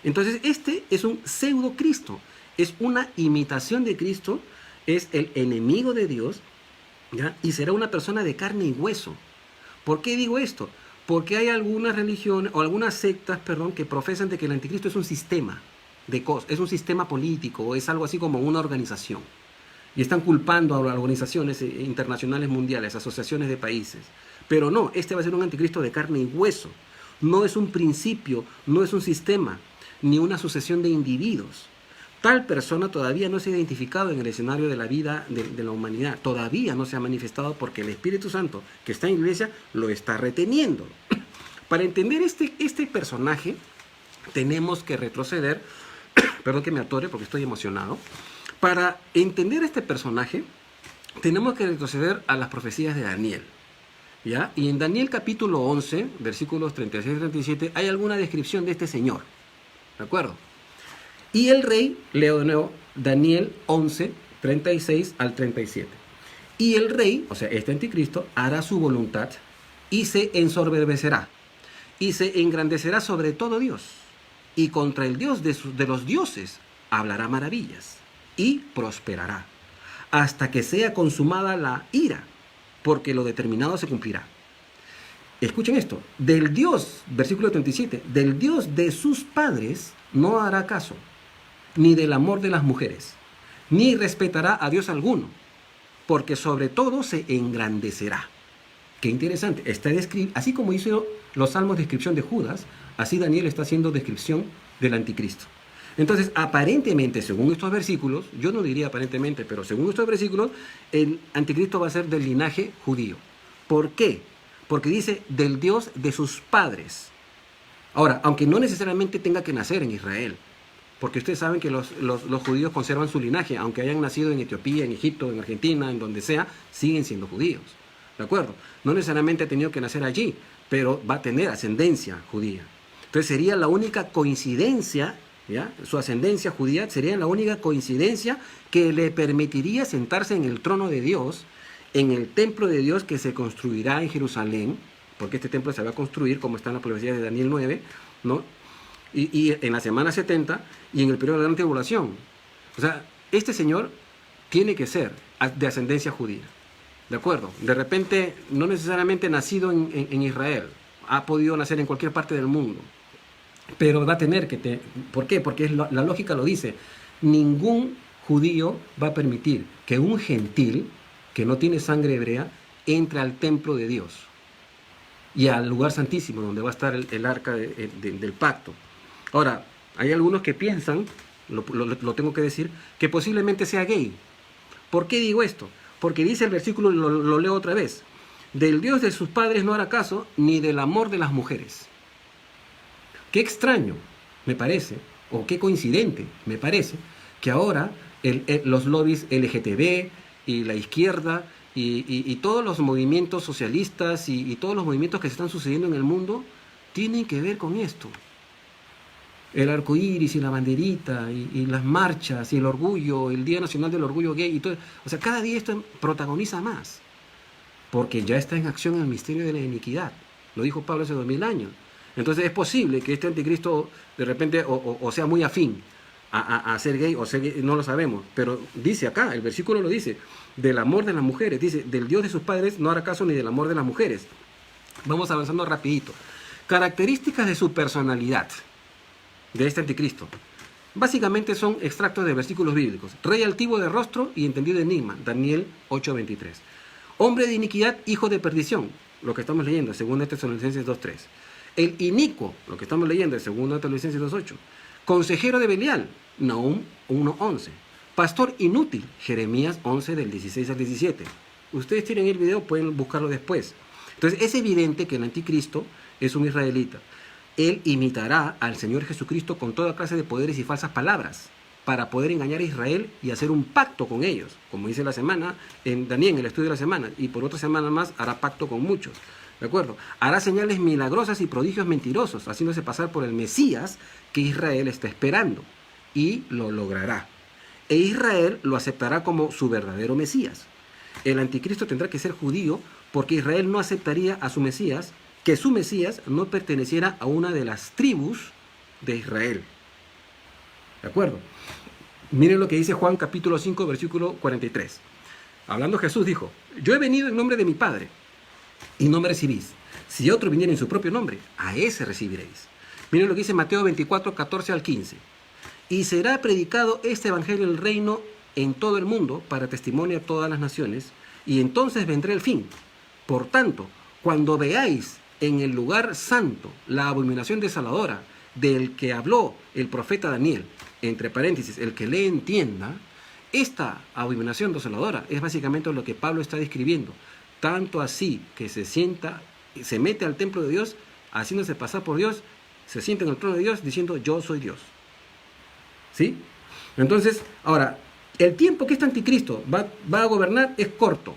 Entonces, este es un pseudo Cristo. Es una imitación de Cristo, es el enemigo de Dios, ¿ya? Y será una persona de carne y hueso. ¿Por qué digo esto? Porque hay algunas religiones, o algunas sectas, que profesan de que el anticristo es un sistema de cosas, es un sistema político, o es algo así como una organización. Y están culpando a organizaciones internacionales mundiales, asociaciones de países. Pero no, este va a ser un anticristo de carne y hueso. No es un principio, no es un sistema, ni una sucesión de individuos. Tal persona todavía no se ha identificado en el escenario de la vida de la humanidad. Todavía no se ha manifestado porque el Espíritu Santo que está en la iglesia lo está reteniendo. Para entender este personaje tenemos que retroceder, perdón que me atore porque estoy emocionado. Para entender este personaje tenemos que retroceder a las profecías de Daniel. ¿Ya? Y en Daniel capítulo 11, versículos 36 y 37, hay alguna descripción de este señor. ¿De acuerdo? Y el rey, leo de nuevo, Daniel 11, 36 al 37. Y el rey, o sea, este anticristo, hará su voluntad y se ensoberbecerá y se engrandecerá sobre todo Dios. Y contra el Dios de los dioses hablará maravillas y prosperará hasta que sea consumada la ira, porque lo determinado se cumplirá. Escuchen esto, del Dios, versículo 37, del Dios de sus padres no hará caso, ni del amor de las mujeres, ni respetará a Dios alguno, porque sobre todo se engrandecerá. Qué interesante, está así como hizo los salmos de descripción de Judas, así Daniel está haciendo descripción del anticristo. Entonces, aparentemente, según estos versículos, yo no diría aparentemente, pero según estos versículos, el anticristo va a ser del linaje judío. ¿Por qué? Porque dice del Dios de sus padres. Ahora, aunque no necesariamente tenga que nacer en Israel, porque ustedes saben que los judíos conservan su linaje, aunque hayan nacido en Etiopía, en Egipto, en Argentina, en donde sea, siguen siendo judíos. ¿De acuerdo? No necesariamente ha tenido que nacer allí, pero va a tener ascendencia judía. Entonces sería la única coincidencia, ¿ya? Su ascendencia judía sería la única coincidencia que le permitiría sentarse en el trono de Dios, en el templo de Dios que se construirá en Jerusalén, porque este templo se va a construir, como está en la profecía de Daniel 9, ¿no? Y en la semana 70 y en el periodo de la gran tribulación. O sea, este señor tiene que ser de ascendencia judía. ¿De acuerdo? De repente, no necesariamente nacido en Israel, ha podido nacer en cualquier parte del mundo, pero va a tener que... ¿Por qué? Porque la lógica lo dice. Ningún judío va a permitir que un gentil, que no tiene sangre hebrea, entre al templo de Dios y al lugar santísimo, donde va a estar el arca del pacto. Ahora, hay algunos que piensan, lo tengo que decir, que posiblemente sea gay. ¿Por qué digo esto? Porque dice el versículo, lo leo otra vez, del Dios de sus padres no hará caso, ni del amor de las mujeres. Qué extraño, me parece, o qué coincidente, me parece, que ahora los lobbies LGTB y la izquierda y todos los movimientos socialistas y todos los movimientos que se están sucediendo en el mundo tienen que ver con esto. El arco iris y la banderita y las marchas y el orgullo, el Día Nacional del Orgullo Gay y todo. O sea, cada día esto protagoniza más, porque ya está en acción el misterio de la iniquidad. Lo dijo Pablo hace 2000 años. Entonces es posible que este anticristo de repente o sea muy afín a ser gay o ser gay, no lo sabemos. Pero dice acá, el versículo lo dice, del amor de las mujeres. Dice, del Dios de sus padres no hará caso ni del amor de las mujeres. Vamos avanzando rapidito. Características de su personalidad, de este anticristo. Básicamente son extractos de versículos bíblicos. Rey altivo de rostro y entendido enigma, Daniel 8:23. Hombre de iniquidad, hijo de perdición, lo que estamos leyendo, 2 Tesalonicenses 2:3. El inicuo, lo que estamos leyendo, 2 Tesalonicenses 2:8. Consejero de Belial, Nahum 1:11. Pastor inútil, Jeremías 11 del 16 al 17. Ustedes tienen el video, pueden buscarlo después. Entonces es evidente que el anticristo es un israelita. Él imitará al Señor Jesucristo con toda clase de poderes y falsas palabras para poder engañar a Israel y hacer un pacto con ellos, como dice la semana en Daniel, en el estudio de la semana, y por otra semana más hará pacto con muchos, ¿de acuerdo? Hará señales milagrosas y prodigios mentirosos, haciéndose pasar por el Mesías que Israel está esperando, y lo logrará. E Israel lo aceptará como su verdadero Mesías. El anticristo tendrá que ser judío porque Israel no aceptaría a su Mesías, que su Mesías no perteneciera a una de las tribus de Israel. ¿De acuerdo? Miren lo que dice Juan capítulo 5, versículo 43. Hablando Jesús dijo, yo he venido en nombre de mi Padre y no me recibís. Si otro viniera en su propio nombre, a ese recibiréis. Miren lo que dice Mateo 24, 14 al 15. Y será predicado este evangelio del reino en todo el mundo para testimonio a todas las naciones, y entonces vendrá el fin. Por tanto, cuando veáis en el lugar santo la abominación desoladora del que habló el profeta Daniel, entre paréntesis, el que le entienda, esta abominación desoladora es básicamente lo que Pablo está describiendo, tanto así que se mete al templo de Dios, haciéndose pasar por Dios, se sienta en el trono de Dios diciendo yo soy Dios. ¿Sí? Entonces, ahora, El tiempo que este anticristo va a gobernar es corto.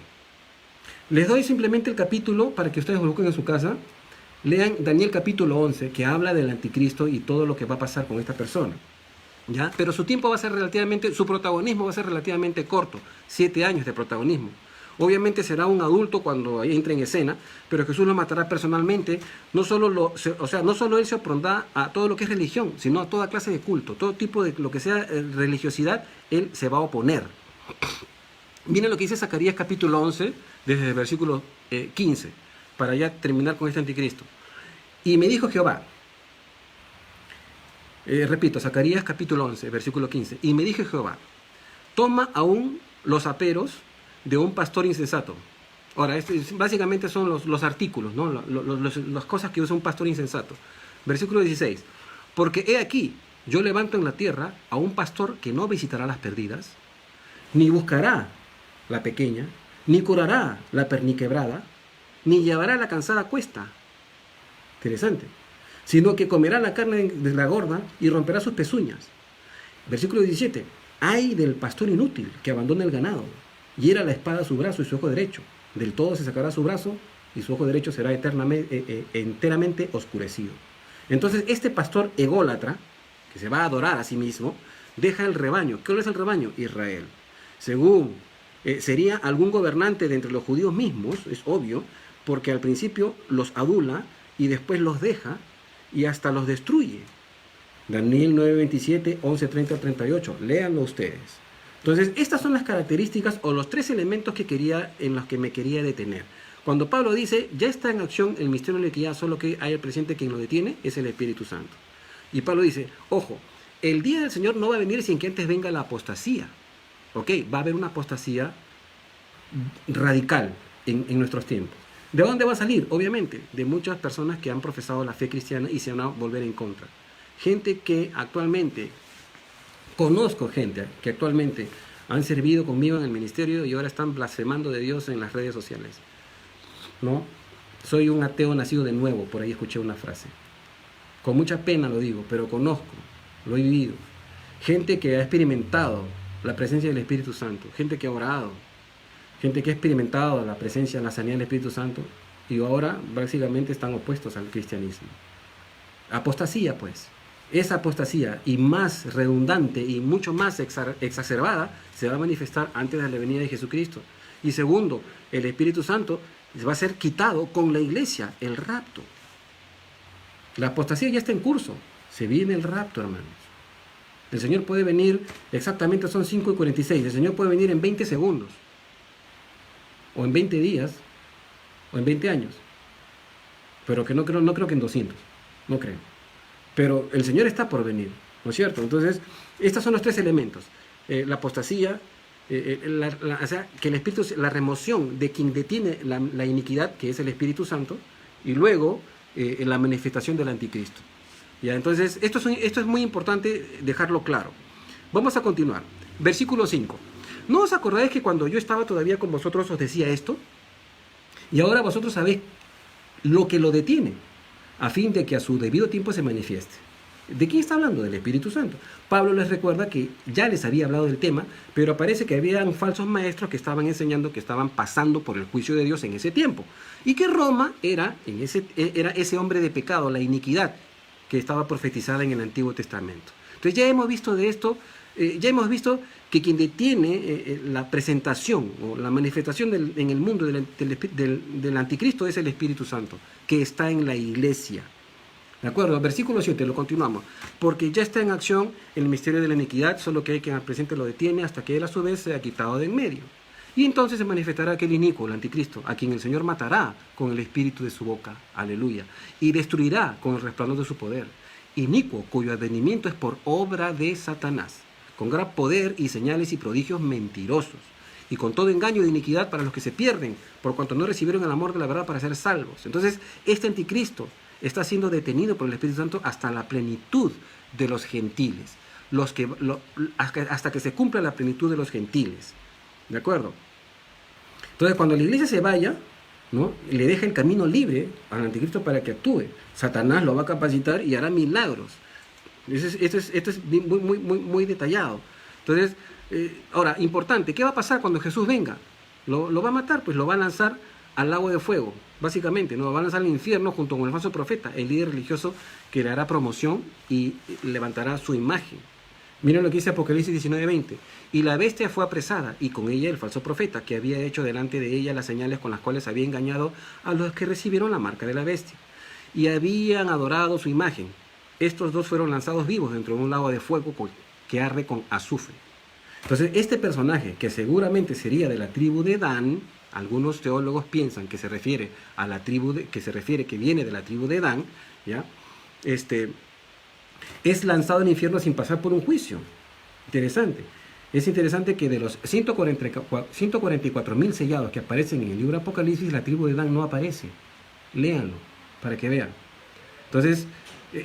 Les doy simplemente el capítulo para que ustedes lo busquen en su casa. Lean Daniel capítulo 11, que habla del anticristo y todo lo que va a pasar con esta persona. ¿Ya? Pero su tiempo va a ser relativamente, su protagonismo va a ser relativamente corto, 7 años de protagonismo. Obviamente será un adulto cuando entre en escena, pero Jesús lo matará personalmente. No solo no solo él se opondrá a todo lo que es religión, sino a toda clase de culto, todo tipo de lo que sea religiosidad, él se va a oponer. Miren lo que dice Zacarías capítulo 11, desde el versículo 15, para ya terminar con este anticristo. Y me dijo Jehová, repito, Zacarías capítulo 11, versículo 15, y me dijo Jehová, toma aún los aperos de un pastor insensato. Ahora, básicamente son los artículos, ¿no? Las cosas que usa un pastor insensato. Versículo 16, porque he aquí, yo levanto en la tierra a un pastor que no visitará las perdidas, ni buscará la pequeña, ni curará la perniquebrada, ni llevará la cansada cuesta. Interesante. Sino que comerá la carne de la gorda y romperá sus pezuñas. Versículo 17. Ay del pastor inútil que abandona el ganado, hiera la espada a su brazo y su ojo derecho. Del todo se sacará su brazo y su ojo derecho será enteramente oscurecido. Entonces este pastor ególatra, que se va a adorar a sí mismo, deja el rebaño. ¿Qué es el rebaño? Israel. Según sería algún gobernante de entre los judíos mismos, es obvio, porque al principio los adula y después los deja y hasta los destruye. Daniel 9:27, 11:30 al 38. Léanlo ustedes. Entonces, estas son las características o los 3 elementos en los que me quería detener. Cuando Pablo dice, ya está en acción el misterio de la iniquidad, solo que hay el presente quien lo detiene, es el Espíritu Santo. Y Pablo dice, ojo, el día del Señor no va a venir sin que antes venga la apostasía. ¿Ok? Va a haber una apostasía radical en nuestros tiempos. ¿De dónde va a salir? Obviamente, de muchas personas que han profesado la fe cristiana y se van a volver en contra. Gente que actualmente, conozco gente que actualmente han servido conmigo en el ministerio y ahora están blasfemando de Dios en las redes sociales. ¿No? Soy un ateo nacido de nuevo, por ahí escuché una frase. Con mucha pena lo digo, pero conozco, lo he vivido. Gente que ha experimentado la presencia del Espíritu Santo, gente que ha orado, gente que ha experimentado la presencia, la sanidad del Espíritu Santo, y ahora básicamente están opuestos al cristianismo. Apostasía, pues. Esa apostasía, y más redundante y mucho más exacerbada, se va a manifestar antes de la venida de Jesucristo. Y segundo, el Espíritu Santo va a ser quitado con la iglesia, el rapto. La apostasía ya está en curso. Se viene el rapto, hermanos. El Señor puede venir, exactamente son 5:46, el Señor puede venir en 20 segundos, o en 20 días, o en 20 años. Pero que no creo que en 200, no creo. Pero el Señor está por venir, ¿no es cierto? Entonces, estos son los 3 elementos. La apostasía, o sea, que el Espíritu, la remoción de quien detiene la iniquidad, que es el Espíritu Santo, y luego la manifestación del anticristo. ¿Ya? Entonces, esto es muy importante dejarlo claro. Vamos a continuar. Versículo 5. ¿No os acordáis que cuando yo estaba todavía con vosotros os decía esto? Y ahora vosotros sabéis lo que lo detiene, a fin de que a su debido tiempo se manifieste. ¿De quién está hablando? Del Espíritu Santo. Pablo les recuerda que ya les había hablado del tema, pero parece que habían falsos maestros que estaban enseñando que estaban pasando por el juicio de Dios en ese tiempo. Y que Roma era ese hombre de pecado, la iniquidad, que estaba profetizada en el Antiguo Testamento. Entonces ya hemos visto de esto, ya hemos visto que quien detiene la presentación o la manifestación en el mundo del anticristo es el Espíritu Santo, que está en la iglesia. ¿De acuerdo? Versículo 7, lo continuamos. Porque ya está en acción el misterio de la iniquidad, solo que hay quien al presente lo detiene hasta que él a su vez sea quitado de en medio. Y entonces se manifestará aquel inicuo, el anticristo, a quien el Señor matará con el espíritu de su boca, aleluya, y destruirá con el resplandor de su poder. Inicuo, cuyo advenimiento es por obra de Satanás, con gran poder y señales y prodigios mentirosos, y con todo engaño de iniquidad para los que se pierden, por cuanto no recibieron el amor de la verdad para ser salvos. Entonces, este anticristo está siendo detenido por el Espíritu Santo hasta la plenitud de los gentiles, hasta que se cumpla la plenitud de los gentiles. ¿De acuerdo? Entonces, cuando la iglesia se vaya, ¿no?, le deja el camino libre al anticristo para que actúe. Satanás lo va a capacitar y hará milagros. Esto es muy detallado. Entonces, Ahora, importante, ¿qué va a pasar cuando Jesús venga? Lo va a matar, pues lo va a lanzar al lago de fuego, básicamente, ¿no? Lo va a lanzar al infierno junto con el falso profeta, el líder religioso que le hará promoción y levantará su imagen. Miren lo que dice Apocalipsis 19:20. Y la bestia fue apresada, y con ella el falso profeta, que había hecho delante de ella las señales con las cuales había engañado a los que recibieron la marca de la bestia, y habían adorado su imagen. Estos dos fueron lanzados vivos dentro de un lago de fuego que arde con azufre. Entonces, este personaje, que seguramente sería de la tribu de Dan, algunos teólogos piensan que se refiere a la tribu que viene de la tribu de Dan, ¿ya? Es lanzado al infierno sin pasar por un juicio. Interesante. Es interesante que de los 144.000 sellados que aparecen en el libro Apocalipsis, la tribu de Dan no aparece. Léanlo para que vean. Entonces,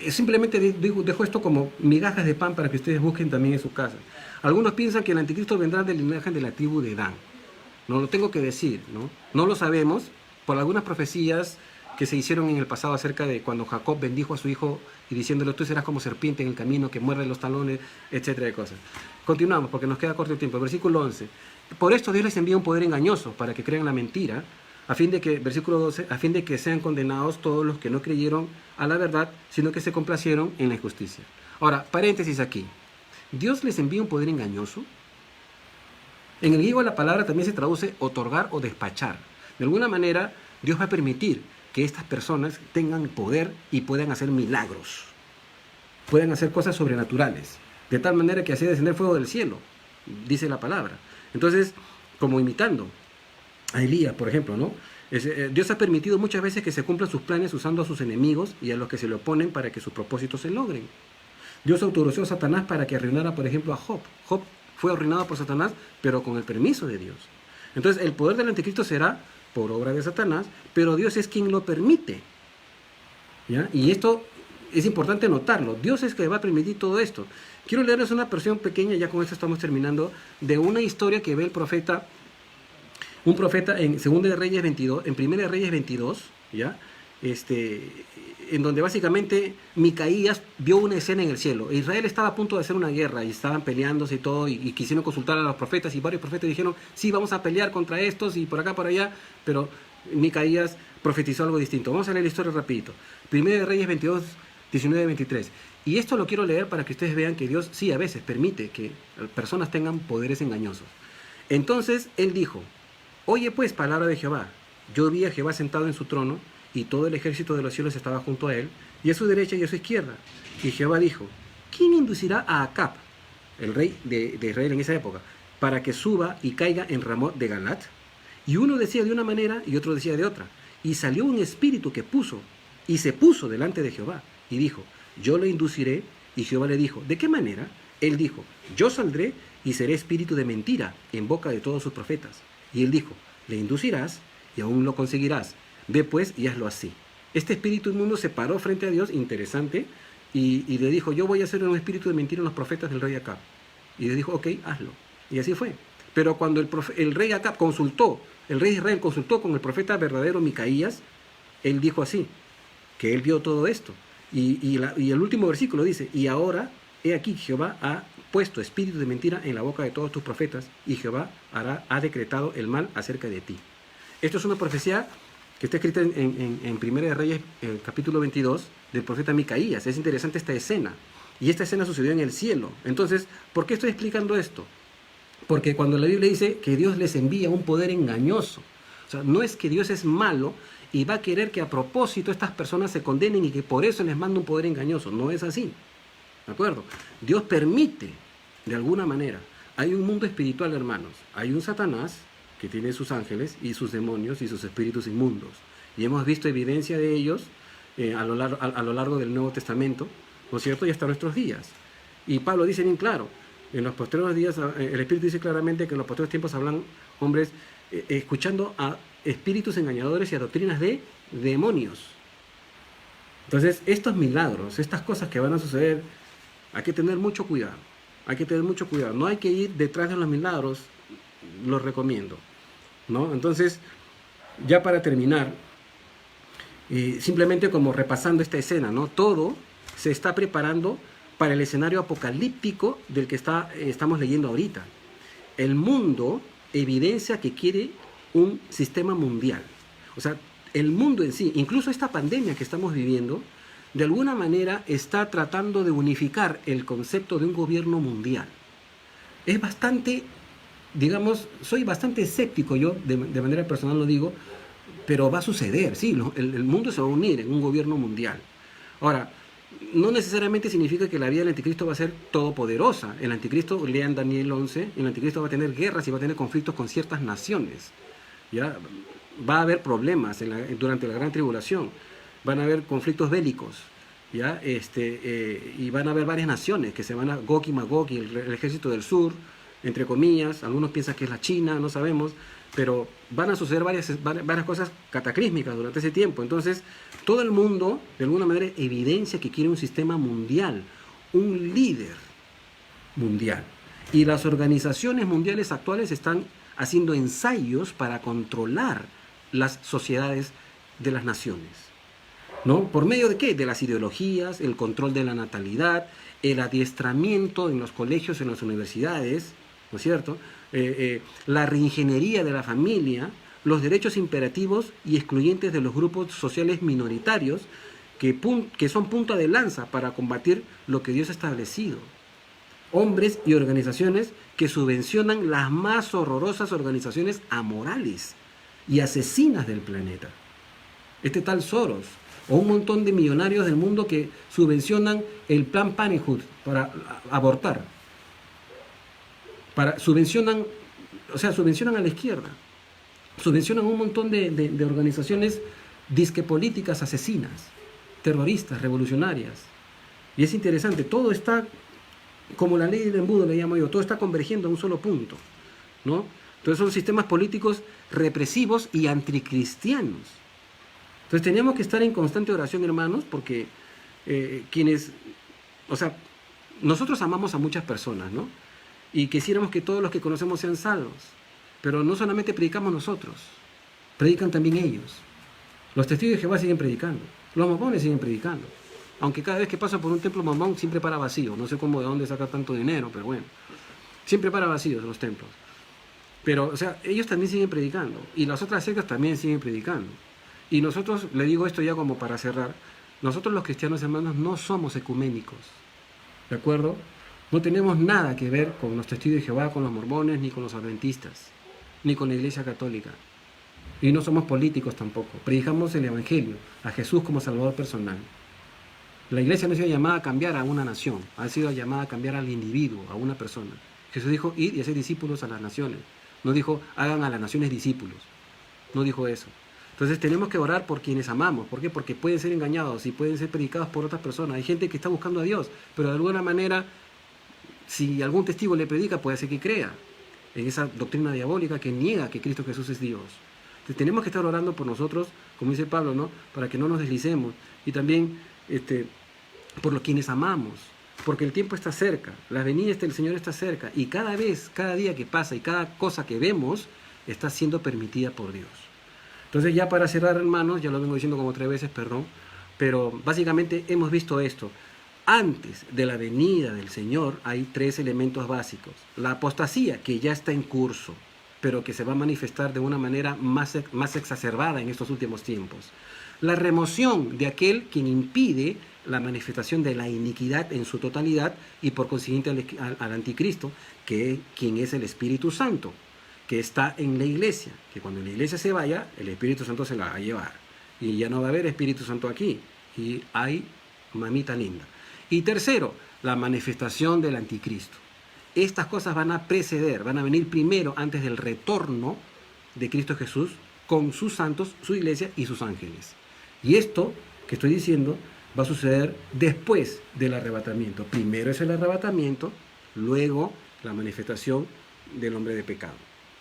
simplemente dejo esto como migajas de pan para que ustedes busquen también en su casa. Algunos piensan que el anticristo vendrá del linaje de la tribu de Dan. No lo tengo que decir, ¿no? No lo sabemos por algunas profecías que se hicieron en el pasado acerca de cuando Jacob bendijo a su hijo y diciéndole, tú serás como serpiente en el camino que muerde los talones, etcétera de cosas. Continuamos porque nos queda corto el tiempo. Versículo 11. Por esto Dios les envía un poder engañoso para que crean la mentira, a fin de que, versículo 12, a fin de que sean condenados todos los que no creyeron a la verdad, sino que se complacieron en la injusticia. Ahora, paréntesis aquí. ¿Dios les envía un poder engañoso? En el griego la palabra también se traduce otorgar o despachar. De alguna manera, Dios va a permitir que estas personas tengan poder y puedan hacer milagros. Puedan hacer cosas sobrenaturales. De tal manera que hacía descender fuego del cielo, dice la palabra. Entonces, como imitando a Elías, por ejemplo, ¿no? Dios ha permitido muchas veces que se cumplan sus planes usando a sus enemigos y a los que se le oponen para que sus propósitos se logren. Dios autorizó a Satanás para que arruinara, por ejemplo, a Job. Job fue arruinado por Satanás, pero con el permiso de Dios. Entonces, el poder del anticristo será por obra de Satanás, pero Dios es quien lo permite. ¿Ya? Y esto es importante notarlo. Dios es que va a permitir todo esto. Quiero leerles una porción pequeña, ya con esto estamos terminando, de una historia que ve el profeta, un profeta en 2 de Reyes 22, en 1 de Reyes 22, ¿ya? En donde básicamente Micaías vio una escena en el cielo. Israel estaba a punto de hacer una guerra y estaban peleándose y todo, y quisieron consultar a los profetas, y varios profetas dijeron, sí, vamos a pelear contra estos y por acá, por allá, pero Micaías profetizó algo distinto. Vamos a leer la historia rapidito. 1 de Reyes 22, 19-23. Y esto lo quiero leer para que ustedes vean que Dios sí a veces permite que personas tengan poderes engañosos. Entonces él dijo, oye pues palabra de Jehová, yo vi a Jehová sentado en su trono, y todo el ejército de los cielos estaba junto a él, y a su derecha y a su izquierda. Y Jehová dijo, ¿quién inducirá a Acab, el rey de Israel en esa época, para que suba y caiga en Ramot de Galat? Y uno decía de una manera y otro decía de otra. Y salió un espíritu que se puso delante de Jehová, y dijo, yo le induciré. Y Jehová le dijo, ¿de qué manera? Él dijo, yo saldré y seré espíritu de mentira en boca de todos sus profetas. Y él dijo, le inducirás y aún lo conseguirás. Ve pues y hazlo así. Este espíritu inmundo se paró frente a Dios, interesante, y le dijo, yo voy a hacer un espíritu de mentira en los profetas del rey Acab. Y le dijo, ok, hazlo. Y así fue. Pero cuando el rey Acab el rey de Israel consultó con el profeta verdadero Micaías, él dijo así, que él vio todo esto. Y el último versículo dice, y ahora, he aquí, Jehová ha puesto espíritu de mentira en la boca de todos tus profetas, y Jehová ha decretado el mal acerca de ti. Esto es una profecía que está escrita en 1 de Reyes, capítulo 22, del profeta Micaías. Es interesante esta escena. Y esta escena sucedió en el cielo. Entonces, ¿por qué estoy explicando esto? Porque cuando la Biblia dice que Dios les envía un poder engañoso, o sea, no es que Dios es malo y va a querer que a propósito estas personas se condenen y que por eso les manda un poder engañoso. No es así. ¿De acuerdo? Dios permite, de alguna manera. Hay un mundo espiritual, hermanos. Hay un Satanás que tiene sus ángeles y sus demonios y sus espíritus inmundos. Y hemos visto evidencia de ellos a lo largo del Nuevo Testamento, ¿no es cierto? Y hasta nuestros días. Y Pablo dice bien claro, en los posteriores días, el Espíritu dice claramente que en los posteriores tiempos hablan hombres escuchando a espíritus engañadores y a doctrinas de demonios. Entonces, estos milagros, estas cosas que van a suceder, hay que tener mucho cuidado. Hay que tener mucho cuidado. No hay que ir detrás de los milagros, los recomiendo, ¿no? Entonces, ya para terminar, simplemente como repasando esta escena, ¿no? Todo se está preparando para el escenario apocalíptico del que estamos leyendo ahorita. el mundo evidencia que quiere un sistema mundial. O sea, el mundo en sí, incluso esta pandemia que estamos viviendo, de alguna manera está tratando de unificar el concepto de un gobierno mundial. Es bastante, digamos, soy bastante escéptico yo, de manera personal lo digo, pero va a suceder, sí, el mundo se va a unir en un gobierno mundial. Ahora, no necesariamente significa que la vida del anticristo va a ser todopoderosa. El anticristo, lean Daniel 11, el anticristo va a tener guerras y va a tener conflictos con ciertas naciones. ¿Ya? Va a haber problemas durante la gran tribulación. Van a haber conflictos bélicos. ¿Ya? Y van a haber varias naciones que se van a Gog y Magog y el ejército del sur, entre comillas. Algunos piensan que es la China, no sabemos. Pero van a suceder varias cosas cataclísmicas durante ese tiempo. Entonces, todo el mundo, de alguna manera, evidencia que quiere un sistema mundial, un líder mundial. Y las organizaciones mundiales actuales están haciendo ensayos para controlar las sociedades de las naciones. ¿No? ¿Por medio de qué? De las ideologías, el control de la natalidad, el adiestramiento en los colegios, en las universidades, ¿no es cierto? La reingeniería de la familia, los derechos imperativos y excluyentes de los grupos sociales minoritarios que son punta de lanza para combatir lo que Dios ha establecido. Hombres y organizaciones que subvencionan las más horrorosas organizaciones amorales y asesinas del planeta. Este tal Soros, o un montón de millonarios del mundo que subvencionan el plan Parenthood para abortar. Subvencionan a la izquierda, subvencionan un montón de organizaciones disque políticas asesinas, terroristas, revolucionarias. Y es interesante, todo está, como la ley del embudo le llamo yo, todo está convergiendo a un solo punto, ¿no? Entonces son sistemas políticos represivos y anticristianos. Entonces teníamos que estar en constante oración, hermanos, porque nosotros amamos a muchas personas, ¿no? Y quisiéramos que todos los que conocemos sean salvos. Pero no solamente predicamos nosotros, predican también ellos. Los testigos de Jehová siguen predicando, los mormones siguen predicando. Aunque cada vez que pasa por un templo mormón siempre para vacío. No sé cómo, de dónde saca tanto dinero, pero bueno. Siempre para vacíos los templos. Pero, o sea, ellos también siguen predicando. Y las otras sectas también siguen predicando. Y nosotros, le digo esto ya como para cerrar, nosotros los cristianos, hermanos, no somos ecuménicos. ¿De acuerdo? No tenemos nada que ver con los testigos de Jehová, con los mormones, ni con los adventistas, ni con la Iglesia Católica. Y no somos políticos tampoco. Predicamos el Evangelio, a Jesús como Salvador personal. La Iglesia no ha sido llamada a cambiar a una nación, ha sido llamada a cambiar al individuo, a una persona. Jesús dijo, id y haced discípulos a las naciones. No dijo, hagan a las naciones discípulos. No dijo eso. Entonces tenemos que orar por quienes amamos. ¿Por qué? Porque pueden ser engañados y pueden ser predicados por otras personas. Hay gente que está buscando a Dios, pero de alguna manera, si algún testigo le predica, puede ser que crea en esa doctrina diabólica que niega que Cristo Jesús es Dios. Entonces tenemos que estar orando por nosotros, como dice Pablo, ¿no? Para que no nos deslicemos. Y también por los quienes amamos. Porque el tiempo está cerca, la venida del Señor está cerca. Y cada vez, cada día que pasa y cada cosa que vemos está siendo permitida por Dios. Entonces ya para cerrar, hermanos, ya lo vengo diciendo como 3 veces, perdón, pero básicamente hemos visto esto. Antes de la venida del Señor hay 3 elementos básicos. La apostasía, que ya está en curso, pero que se va a manifestar de una manera más exacerbada en estos últimos tiempos. La remoción de aquel quien impide la manifestación de la iniquidad en su totalidad y por consiguiente al anticristo, quien es el Espíritu Santo, que está en la iglesia, que cuando la iglesia se vaya, el Espíritu Santo se la va a llevar. Y ya no va a haber Espíritu Santo aquí. Y hay mamita linda. Y tercero, la manifestación del anticristo. Estas cosas van a preceder, van a venir primero antes del retorno de Cristo Jesús con sus santos, su iglesia y sus ángeles. Y esto que estoy diciendo va a suceder después del arrebatamiento. Primero es el arrebatamiento, luego la manifestación del hombre de pecado.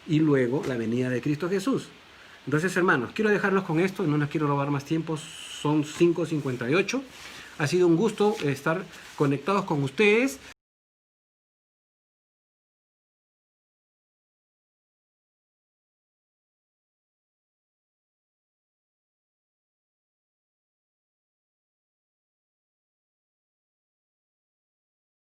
Y luego la venida de Cristo Jesús. Entonces, hermanos, quiero dejarlos con esto, no les quiero robar más tiempo, son 5:58. Ha sido un gusto estar conectados con ustedes.